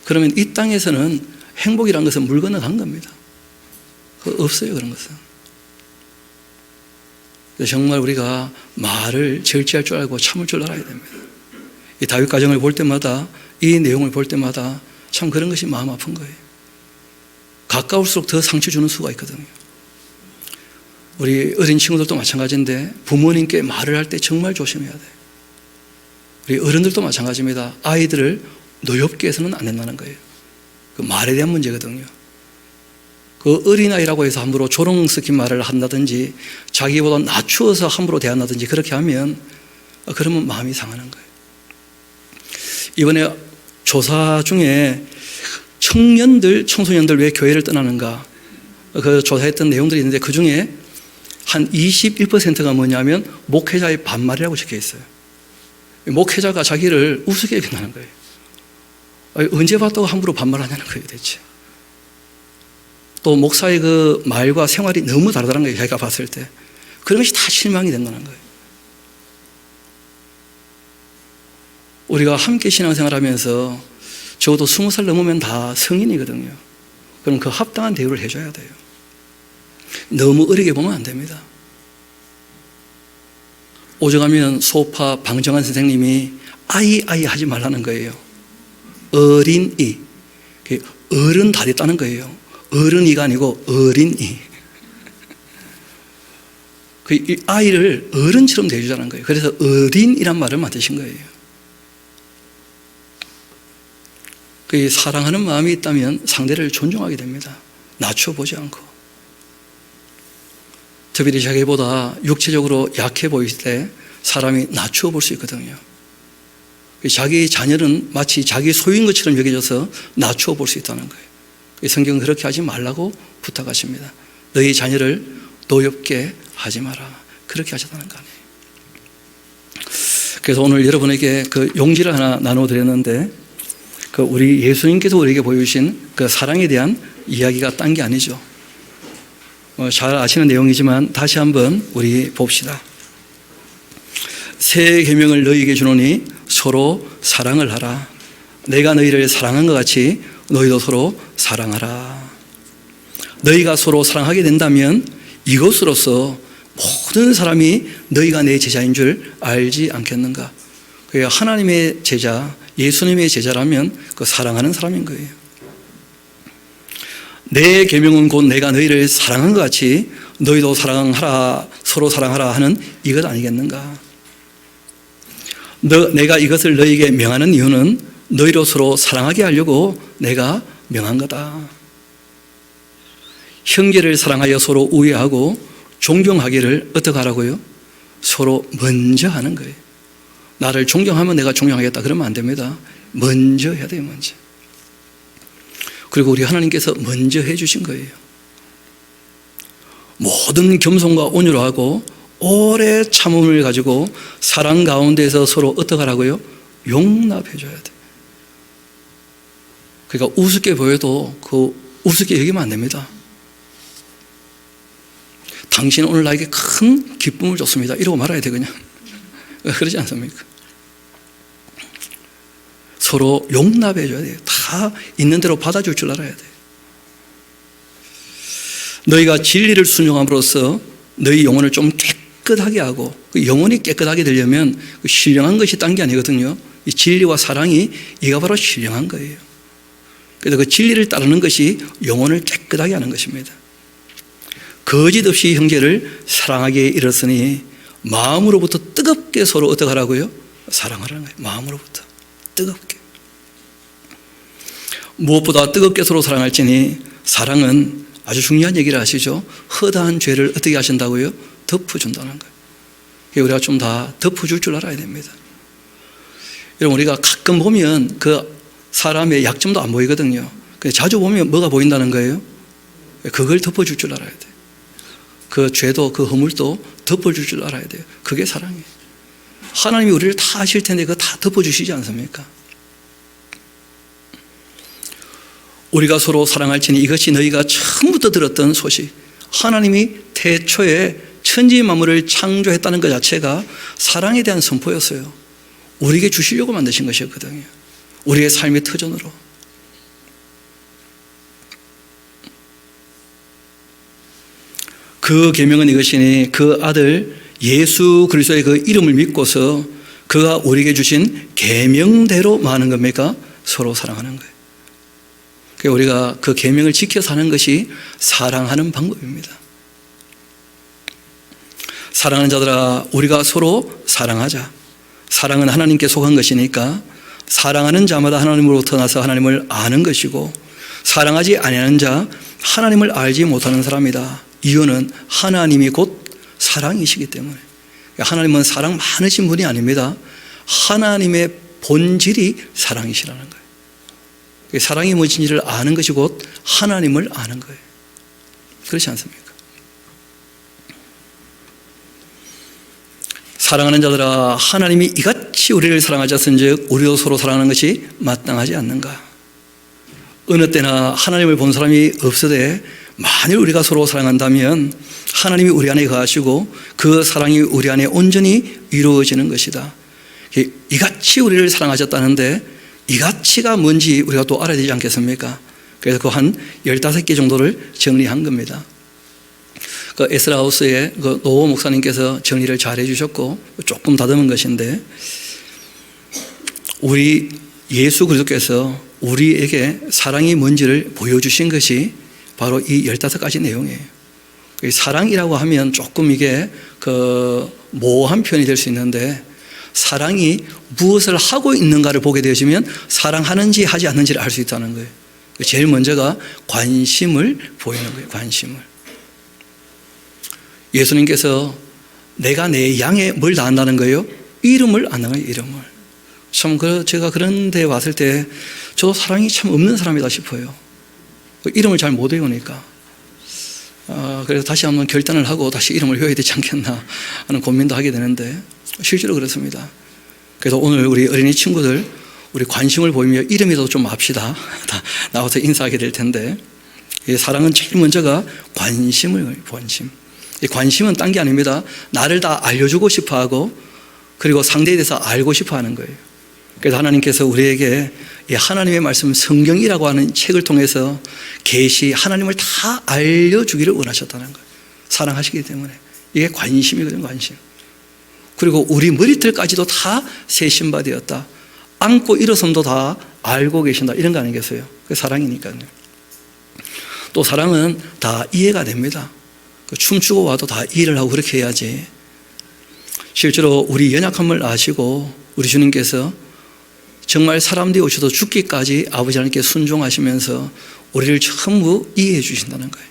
그러면 이 땅에서는 행복이란 것은 물 건너간 겁니다. 없어요, 그런 것은. 정말 우리가 말을 절제할 줄 알고 참을 줄 알아야 됩니다. 이 다윗 가정을 볼 때마다, 이 내용을 볼 때마다 참 그런 것이 마음 아픈 거예요. 가까울수록 더 상처 주는 수가 있거든요. 우리 어린 친구들도 마찬가지인데 부모님께 말을 할 때 정말 조심해야 돼요. 우리 어른들도 마찬가지입니다. 아이들을 노엽게 해서는 안 된다는 거예요. 그 말에 대한 문제거든요. 그 어린아이라고 해서 함부로 조롱 섞인 말을 한다든지 자기보다 낮추어서 함부로 대한다든지 그렇게 하면 그러면 마음이 상하는 거예요. 이번에 조사 중에 청소년들 왜 교회를 떠나는가 그 조사했던 내용들이 있는데 그 중에 한 21%가 뭐냐면 목회자의 반말이라고 적혀 있어요. 목회자가 자기를 우습게 여긴다는 거예요. 언제 봤다고 함부로 반말하냐는 거예요, 대체. 또 목사의 그 말과 생활이 너무 다르다는 거예요, 자기가 봤을 때. 그런 것이 다 실망이 된다는 거예요. 우리가 함께 신앙생활 하면서 적어도 20살 넘으면 다 성인이거든요. 그럼 그 합당한 대우를 해줘야 돼요. 너무 어리게 보면 안 됩니다. 오죽하면 소파 방정환 선생님이 아이 하지 말라는 거예요. 어린이. 어른 다 됐다는 거예요. 어른이가 아니고 어린이. 그 아이를 어른처럼 대해주자는 거예요. 그래서 어린이란 말을 만드신 거예요. 그 사랑하는 마음이 있다면 상대를 존중하게 됩니다. 낮춰보지 않고. 특별히 자기보다 육체적으로 약해 보일 때 사람이 낮추어 볼 수 있거든요. 자기 자녀는 마치 자기 소유인 것처럼 여겨져서 낮추어 볼 수 있다는 거예요. 성경은 그렇게 하지 말라고 부탁하십니다. 너희 자녀를 노엽게 하지 마라. 그렇게 하셨다는 거 아니에요. 그래서 오늘 여러분에게 그 용지를 하나 나눠드렸는데, 그 우리 예수님께서 우리에게 보여주신 그 사랑에 대한 이야기가 딴 게 아니죠. 잘 아시는 내용이지만 다시 한번 우리 봅시다. 새 계명을 너희에게 주노니 서로 사랑을 하라. 내가 너희를 사랑한 것 같이 너희도 서로 사랑하라. 너희가 서로 사랑하게 된다면 이것으로서 모든 사람이 너희가 내 제자인 줄 알지 않겠는가. 하나님의 제자, 예수님의 제자라면 그 사랑하는 사람인 거예요. 내 계명은 곧 내가 너희를 사랑한 것 같이 너희도 사랑하라, 서로 사랑하라 하는 이것 아니겠는가. 내가 이것을 너희에게 명하는 이유는 너희로 서로 사랑하게 하려고 내가 명한 거다. 형제를 사랑하여 서로 우애하고 존경하기를 어떻게 하라고요? 서로 먼저 하는 거예요. 나를 존경하면 내가 존경하겠다 그러면 안 됩니다. 먼저 해야 돼요. 먼저. 그리고 우리 하나님께서 먼저 해주신 거예요. 모든 겸손과 온유로 하고 오래 참음을 가지고 사랑 가운데서 서로 어떻게 하라고요? 용납해 줘야 돼. 그러니까 우습게 보여도 그 우습게 여기면 안 됩니다. 당신은 오늘 나에게 큰 기쁨을 줬습니다. 이러고 말아야 돼 그냥. 그러지 않습니까? 서로 용납해 줘야 돼요. 다 있는 대로 받아줄 줄 알아야 돼요. 너희가 진리를 순종함으로써 너희 영혼을 좀 깨끗하게 하고, 그 영혼이 깨끗하게 되려면 신령한 것이 딴 게 아니거든요. 이 진리와 사랑이 이가 바로 신령한 거예요. 그래서 그 진리를 따르는 것이 영혼을 깨끗하게 하는 것입니다. 거짓 없이 형제를 사랑하게 이르렀으니 마음으로부터 뜨겁게 서로 어떻게 하라고요? 사랑하라는 거예요. 마음으로부터 뜨겁게. 무엇보다 뜨겁게 서로 사랑할지니 사랑은 아주 중요한 얘기를 하시죠. 허다한 죄를 어떻게 하신다고요? 덮어준다는 거예요. 우리가 좀 다 덮어줄 줄 알아야 됩니다. 여러분, 우리가 가끔 보면 그 사람의 약점도 안 보이거든요. 자주 보면 뭐가 보인다는 거예요? 그걸 덮어줄 줄 알아야 돼요. 그 죄도 그 허물도 덮어줄 줄 알아야 돼요. 그게 사랑이에요. 하나님이 우리를 다 아실 텐데 그거 다 덮어주시지 않습니까? 우리가 서로 사랑할지니 이것이 너희가 처음부터 들었던 소식. 하나님이 태초에 천지 만물을 창조했다는 것 자체가 사랑에 대한 선포였어요. 우리에게 주시려고 만드신 것이었거든요. 우리의 삶의 터전으로. 그 계명은 이것이니 그 아들 예수 그리스도의 그 이름을 믿고서 그가 우리에게 주신 계명대로 뭐 하는 겁니까? 서로 사랑하는 거예요. 그러니까 우리가 그 계명을 지켜 사는 것이 사랑하는 방법입니다. 사랑하는 자들아, 우리가 서로 사랑하자. 사랑은 하나님께 속한 것이니까 사랑하는 자마다 하나님으로부터 나서 하나님을 아는 것이고, 사랑하지 아니하는 자 하나님을 알지 못하는 사람이다. 이유는 하나님이 곧 사랑이시기 때문에. 하나님은 사랑 많으신 분이 아닙니다. 하나님의 본질이 사랑이시라는 거예요. 사랑이 무엇인지를 아는 것이 곧 하나님을 아는 거예요. 그렇지 않습니까? 사랑하는 자들아, 하나님이 이같이 우리를 사랑하셨은즉 우리도 서로 사랑하는 것이 마땅하지 않는가. 어느 때나 하나님을 본 사람이 없으되 만일 우리가 서로 사랑한다면 하나님이 우리 안에 거하시고 그 사랑이 우리 안에 온전히 이루어지는 것이다. 이같이 우리를 사랑하셨다는데 이같이가 뭔지 우리가 또 알아야 되지 않겠습니까? 그래서 그 한 15개 정도를 정리한 겁니다. 그 에스라하우스의 그 노호 목사님께서 정리를 잘 해주셨고 조금 다듬은 것인데, 우리 예수 그리스도께서 우리에게 사랑이 뭔지를 보여주신 것이 바로 이 15가지 내용이에요. 사랑이라고 하면 조금 이게 그 모호한 표현이 될 수 있는데, 사랑이 무엇을 하고 있는가를 보게 되어지면 사랑하는지 하지 않는지를 알 수 있다는 거예요. 제일 먼저가 관심을 보이는 거예요. 관심을. 예수님께서 내가 내 양에 뭘 다한다는 거예요? 이름을 안다는 거예요. 이름을. 참 제가 그런 데 왔을 때 저도 사랑이 참 없는 사람이다 싶어요. 이름을 잘 못 외우니까. 그래서 다시 한번 결단을 하고 다시 이름을 외워야 되지 않겠나 하는 고민도 하게 되는데 실제로 그렇습니다. 그래서 오늘 우리 어린이 친구들 우리 관심을 보이며 이름이라도 좀 합시다. 다 나와서 인사하게 될 텐데, 사랑은 제일 먼저가 관심을, 관심. 이 관심은 딴 게 아닙니다. 나를 다 알려주고 싶어 하고 그리고 상대에 대해서 알고 싶어 하는 거예요. 그래서 하나님께서 우리에게 이 하나님의 말씀 성경이라고 하는 책을 통해서 계시 하나님을 다 알려주기를 원하셨다는 거예요. 사랑하시기 때문에. 이게 관심이거든요. 관심. 그리고 우리 머리털까지도 다 새 신바 되었다. 안고 일어섬도 다 알고 계신다. 이런 거 아니겠어요? 그게 사랑이니까요. 또 사랑은 다 이해가 됩니다. 춤추고 와도 다 이해를 하고 그렇게 해야지. 실제로 우리 연약함을 아시고 우리 주님께서 정말 사람 되어 오셔도 죽기까지 아버지 하나님께 순종하시면서 우리를 전부 이해해 주신다는 거예요.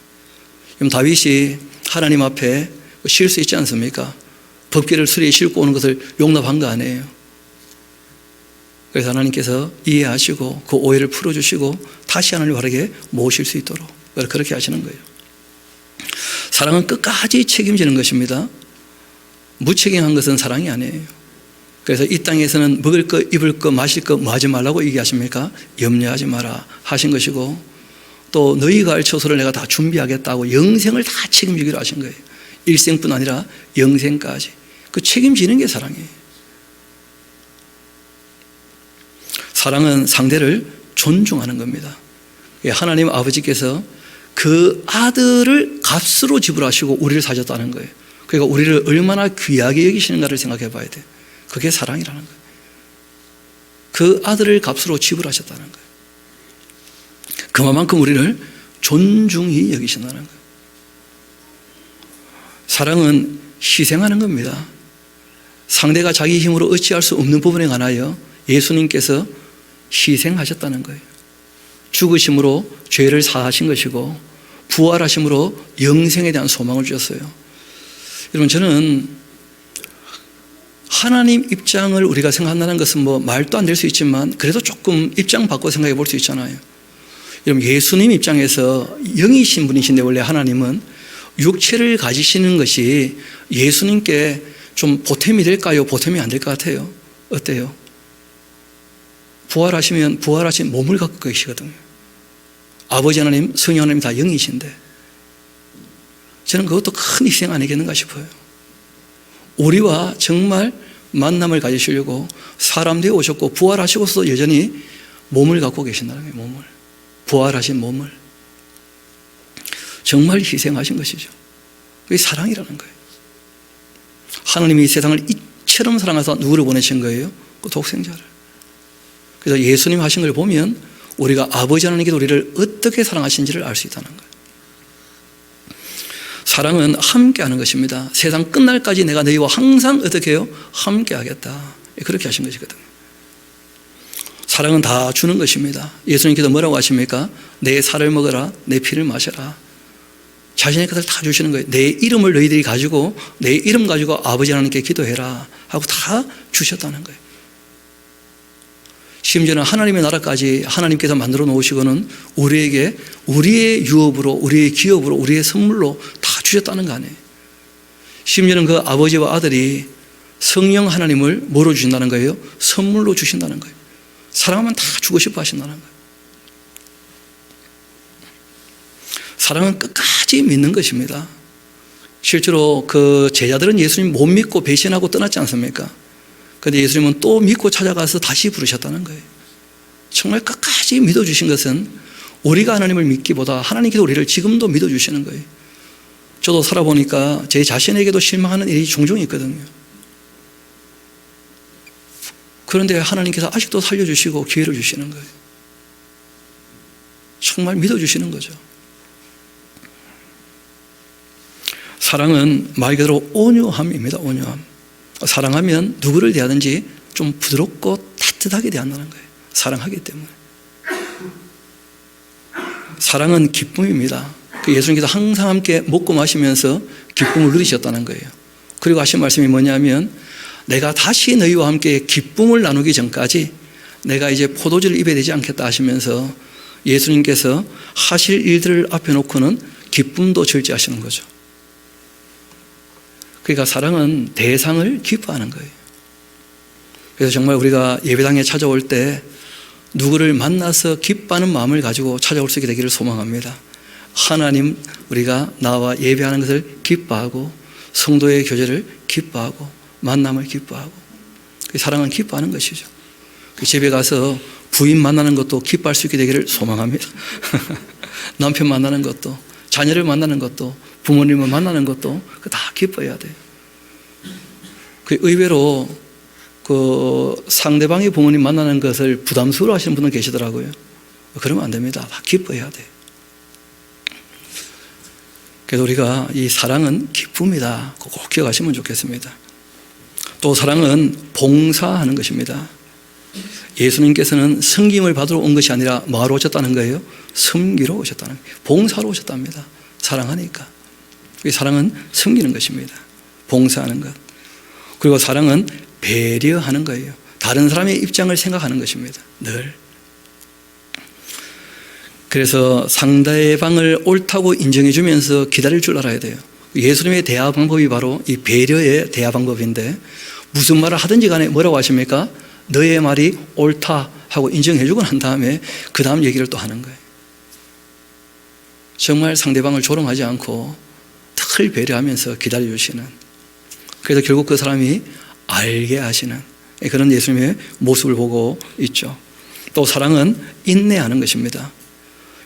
그럼 다윗이 하나님 앞에 실수 있지 않습니까? 법궤를 수레에 싣고 오는 것을 용납한 거 아니에요. 그래서 하나님께서 이해하시고 그 오해를 풀어주시고 다시 하나님 바르게 모실 수 있도록 그렇게 하시는 거예요. 사랑은 끝까지 책임지는 것입니다. 무책임한 것은 사랑이 아니에요. 그래서 이 땅에서는 먹을 거, 입을 거, 마실 거 뭐 하지 말라고 얘기하십니까? 염려하지 마라 하신 것이고, 또 너희가 할 처소를 내가 다 준비하겠다고 영생을 다 책임지기로 하신 거예요. 일생뿐 아니라 영생까지. 그 책임지는 게 사랑이에요. 사랑은 상대를 존중하는 겁니다. 하나님 아버지께서 그 아들을 값으로 지불하시고 우리를 사셨다는 거예요. 그러니까 우리를 얼마나 귀하게 여기시는가를 생각해 봐야 돼요. 그게 사랑이라는 거예요. 그 아들을 값으로 지불하셨다는 거예요. 그만큼 우리를 존중히 여기신다는 거예요. 사랑은 희생하는 겁니다. 상대가 자기 힘으로 어찌할 수 없는 부분에 관하여 예수님께서 희생하셨다는 거예요. 죽으심으로 죄를 사하신 것이고 부활하심으로 영생에 대한 소망을 주셨어요. 여러분, 저는 하나님 입장을 우리가 생각한다는 것은 뭐 말도 안 될 수 있지만 그래도 조금 입장 바꿔 생각해 볼 수 있잖아요. 여러분, 예수님 입장에서 영이신 분이신데 원래 하나님은 육체를 가지시는 것이 예수님께 좀 보탬이 될까요? 보탬이 안 될 것 같아요. 어때요? 부활하시면 부활하신 몸을 갖고 계시거든요. 아버지 하나님, 성령 하나님 다 영이신데 저는 그것도 큰 희생 아니겠는가 싶어요. 우리와 정말 만남을 가지시려고 사람 되어 오셨고 부활하시고서도 여전히 몸을 갖고 계신다는 거예요. 몸을. 부활하신 몸을. 정말 희생하신 것이죠. 그게 사랑이라는 거예요. 하나님이 이 세상을 이처럼 사랑하사 누구를 보내신 거예요? 그 독생자를. 그래서 예수님 하신 걸 보면 우리가 아버지 하나님께서 우리를 어떻게 사랑하신지를 알 수 있다는 거예요. 사랑은 함께 하는 것입니다. 세상 끝날까지 내가 너희와 항상 어떻게 해요? 함께 하겠다. 그렇게 하신 것이거든요. 사랑은 다 주는 것입니다. 예수님께서 뭐라고 하십니까? 내 살을 먹어라, 내 피를 마셔라. 자신의 것을 다 주시는 거예요. 내 이름을 너희들이 가지고 내 이름 가지고 아버지 하나님께 기도해라 하고 다 주셨다는 거예요. 심지어는 하나님의 나라까지 하나님께서 만들어 놓으시고는 우리에게 우리의 유업으로, 우리의 기업으로, 우리의 선물로 다 주셨다는 거 아니에요. 심지어는 그 아버지와 아들이 성령 하나님을 뭐로 주신다는 거예요? 선물로 주신다는 거예요. 사랑하면 다 주고 싶어 하신다는 거예요. 사랑은 끝까지 믿는 것입니다. 실제로 그 제자들은 예수님 못 믿고 배신하고 떠났지 않습니까? 그런데 예수님은 또 믿고 찾아가서 다시 부르셨다는 거예요. 정말 끝까지 믿어주신 것은 우리가 하나님을 믿기보다 하나님께서 우리를 지금도 믿어주시는 거예요. 저도 살아보니까 제 자신에게도 실망하는 일이 종종 있거든요. 그런데 하나님께서 아직도 살려주시고 기회를 주시는 거예요. 정말 믿어주시는 거죠. 사랑은 말 그대로 온유함입니다. 온유함. 사랑하면 누구를 대하든지 좀 부드럽고 따뜻하게 대한다는 거예요. 사랑하기 때문에. 사랑은 기쁨입니다. 그 예수님께서 항상 함께 먹고 마시면서 기쁨을 누리셨다는 거예요. 그리고 하신 말씀이 뭐냐면 내가 다시 너희와 함께 기쁨을 나누기 전까지 내가 이제 포도주를 입에 대지 않겠다 하시면서 예수님께서 하실 일들을 앞에 놓고는 기쁨도 절제하시는 거죠. 그러니까 사랑은 대상을 기뻐하는 거예요. 그래서 정말 우리가 예배당에 찾아올 때 누구를 만나서 기뻐하는 마음을 가지고 찾아올 수 있게 되기를 소망합니다. 하나님, 우리가 나와 예배하는 것을 기뻐하고 성도의 교제를 기뻐하고 만남을 기뻐하고 사랑은 기뻐하는 것이죠. 집에 가서 부인 만나는 것도 기뻐할 수 있게 되기를 소망합니다. 남편 만나는 것도, 자녀를 만나는 것도, 부모님을 만나는 것도 다 기뻐해야 돼요. 의외로 상대방의 부모님 만나는 것을 부담스러워 하시는 분들 계시더라고요. 그러면 안 됩니다. 다 기뻐해야 돼요. 그래서 우리가 이 사랑은 기쁨이다. 꼭 기억하시면 좋겠습니다. 또 사랑은 봉사하는 것입니다. 예수님께서는 섬김을 받으러 온 것이 아니라 뭐하러 오셨다는 거예요? 섬기러 오셨다는 거예요. 봉사로 오셨답니다. 사랑하니까. 사랑은 섬기는 것입니다. 봉사하는 것. 그리고 사랑은 배려하는 거예요. 다른 사람의 입장을 생각하는 것입니다. 늘. 그래서 상대방을 옳다고 인정해 주면서 기다릴 줄 알아야 돼요. 예수님의 대화 방법이 바로 이 배려의 대화 방법인데 무슨 말을 하든지 간에 뭐라고 하십니까? 너의 말이 옳다 하고 인정해 주고 난 다음에 그 다음 얘기를 또 하는 거예요. 정말 상대방을 조롱하지 않고 늘 배려하면서 기다려 주시는, 그래서 결국 그 사람이 알게 하시는 그런 예수님의 모습을 보고 있죠. 또 사랑은 인내하는 것입니다.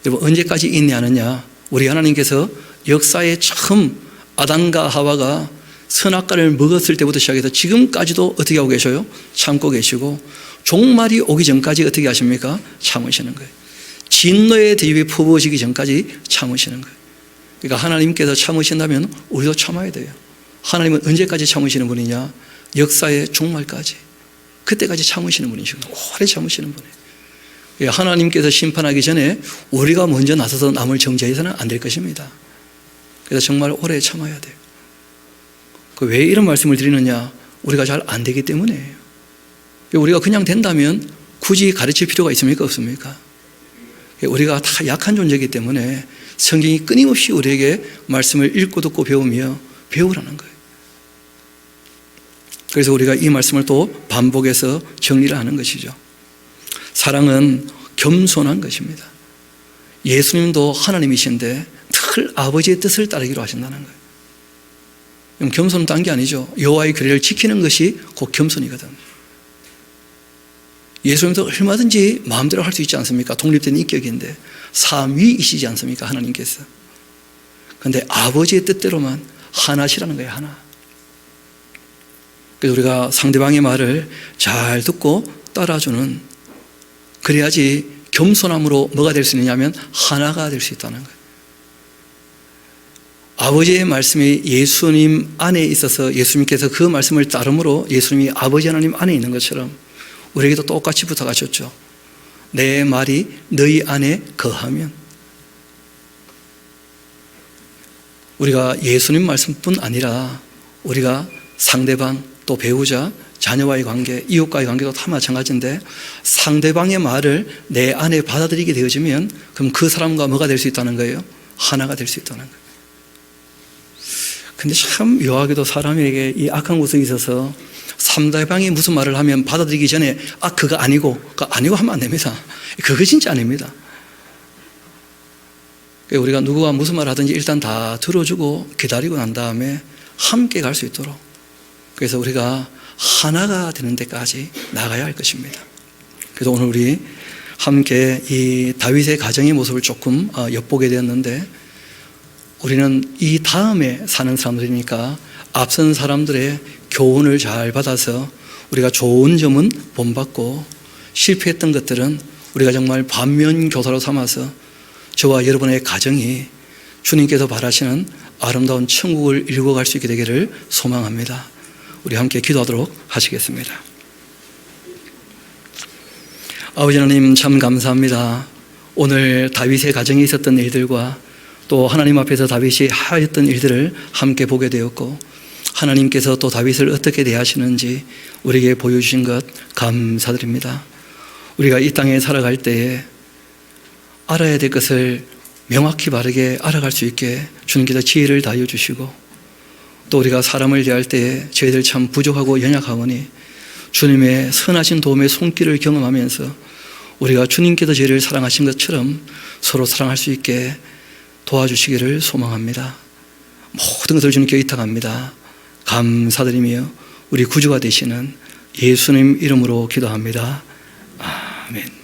여러분, 언제까지 인내하느냐? 우리 하나님께서 역사에 처음 아담과 하와가 선악과를 먹었을 때부터 시작해서 지금까지도 어떻게 하고 계셔요? 참고 계시고 종말이 오기 전까지 어떻게 하십니까? 참으시는 거예요. 진노의 대접이 퍼부어지기 전까지 참으시는 거예요. 그러니까 하나님께서 참으신다면 우리도 참아야 돼요. 하나님은 언제까지 참으시는 분이냐? 역사의 종말까지. 그때까지 참으시는 분이시고 오래 참으시는 분이에요. 하나님께서 심판하기 전에 우리가 먼저 나서서 남을 정죄해서는 안 될 것입니다. 그래서 정말 오래 참아야 돼요. 왜 이런 말씀을 드리느냐? 우리가 잘 안 되기 때문이에요. 우리가 그냥 된다면 굳이 가르칠 필요가 있습니까? 없습니까? 우리가 다 약한 존재이기 때문에 성경이 끊임없이 우리에게 말씀을 읽고 듣고 배우며 배우라는 거예요. 그래서 우리가 이 말씀을 또 반복해서 정리를 하는 것이죠. 사랑은 겸손한 것입니다. 예수님도 하나님이신데 늘 아버지의 뜻을 따르기로 하신다는 거예요. 겸손은 딴 게 아니죠. 여호와의 규례를 지키는 것이 곧 겸손이거든. 예수님도 얼마든지 마음대로 할 수 있지 않습니까? 독립된 인격인데 삼위이시지 않습니까? 하나님께서. 그런데 아버지의 뜻대로만 하나시라는 거예요. 하나. 그래서 우리가 상대방의 말을 잘 듣고 따라주는, 그래야지 겸손함으로 뭐가 될 수 있느냐면 하나가 될 수 있다는 거예요. 아버지의 말씀이 예수님 안에 있어서 예수님께서 그 말씀을 따름으로 예수님이 아버지 하나님 안에 있는 것처럼 우리에게도 똑같이 부탁하셨죠. 내 말이 너희 안에 거하면. 우리가 예수님 말씀뿐 아니라 우리가 상대방, 또 배우자, 자녀와의 관계, 이웃과의 관계도 다 마찬가지인데 상대방의 말을 내 안에 받아들이게 되어지면 그럼 그 사람과 뭐가 될 수 있다는 거예요? 하나가 될 수 있다는 거예요. 근데 참 묘하게도 사람에게 이 악한 구석이 있어서 상대방이 무슨 말을 하면 받아들이기 전에 그거 아니고 하면 안 됩니다. 그거 진짜 아닙니다. 우리가 누구가 무슨 말을 하든지 일단 다 들어주고 기다리고 난 다음에 함께 갈 수 있도록, 그래서 우리가 하나가 되는 데까지 나가야 할 것입니다. 그래서 오늘 우리 함께 이 다윗의 가정의 모습을 조금 엿보게 되었는데, 우리는 이 다음에 사는 사람들이니까 앞선 사람들의 교훈을 잘 받아서 우리가 좋은 점은 본받고 실패했던 것들은 우리가 정말 반면교사로 삼아서 저와 여러분의 가정이 주님께서 바라시는 아름다운 천국을 이루어갈 수 있게 되기를 소망합니다. 우리 함께 기도하도록 하시겠습니다. 아버지 하나님, 참 감사합니다. 오늘 다윗의 가정에 있었던 일들과 또 하나님 앞에서 다윗이 하였던 일들을 함께 보게 되었고 하나님께서 또 다윗을 어떻게 대하시는지 우리에게 보여주신 것 감사드립니다. 우리가 이 땅에 살아갈 때에 알아야 될 것을 명확히 바르게 알아갈 수 있게 주님께서 지혜를 다하여 주시고 또 우리가 사람을 대할 때에 저희들 참 부족하고 연약하오니 주님의 선하신 도움의 손길을 경험하면서 우리가 주님께서 저희를 사랑하신 것처럼 서로 사랑할 수 있게 도와주시기를 소망합니다. 모든 것을 주님께 의탁합니다. 감사드리며 우리 구주가 되시는 예수님 이름으로 기도합니다. 아멘.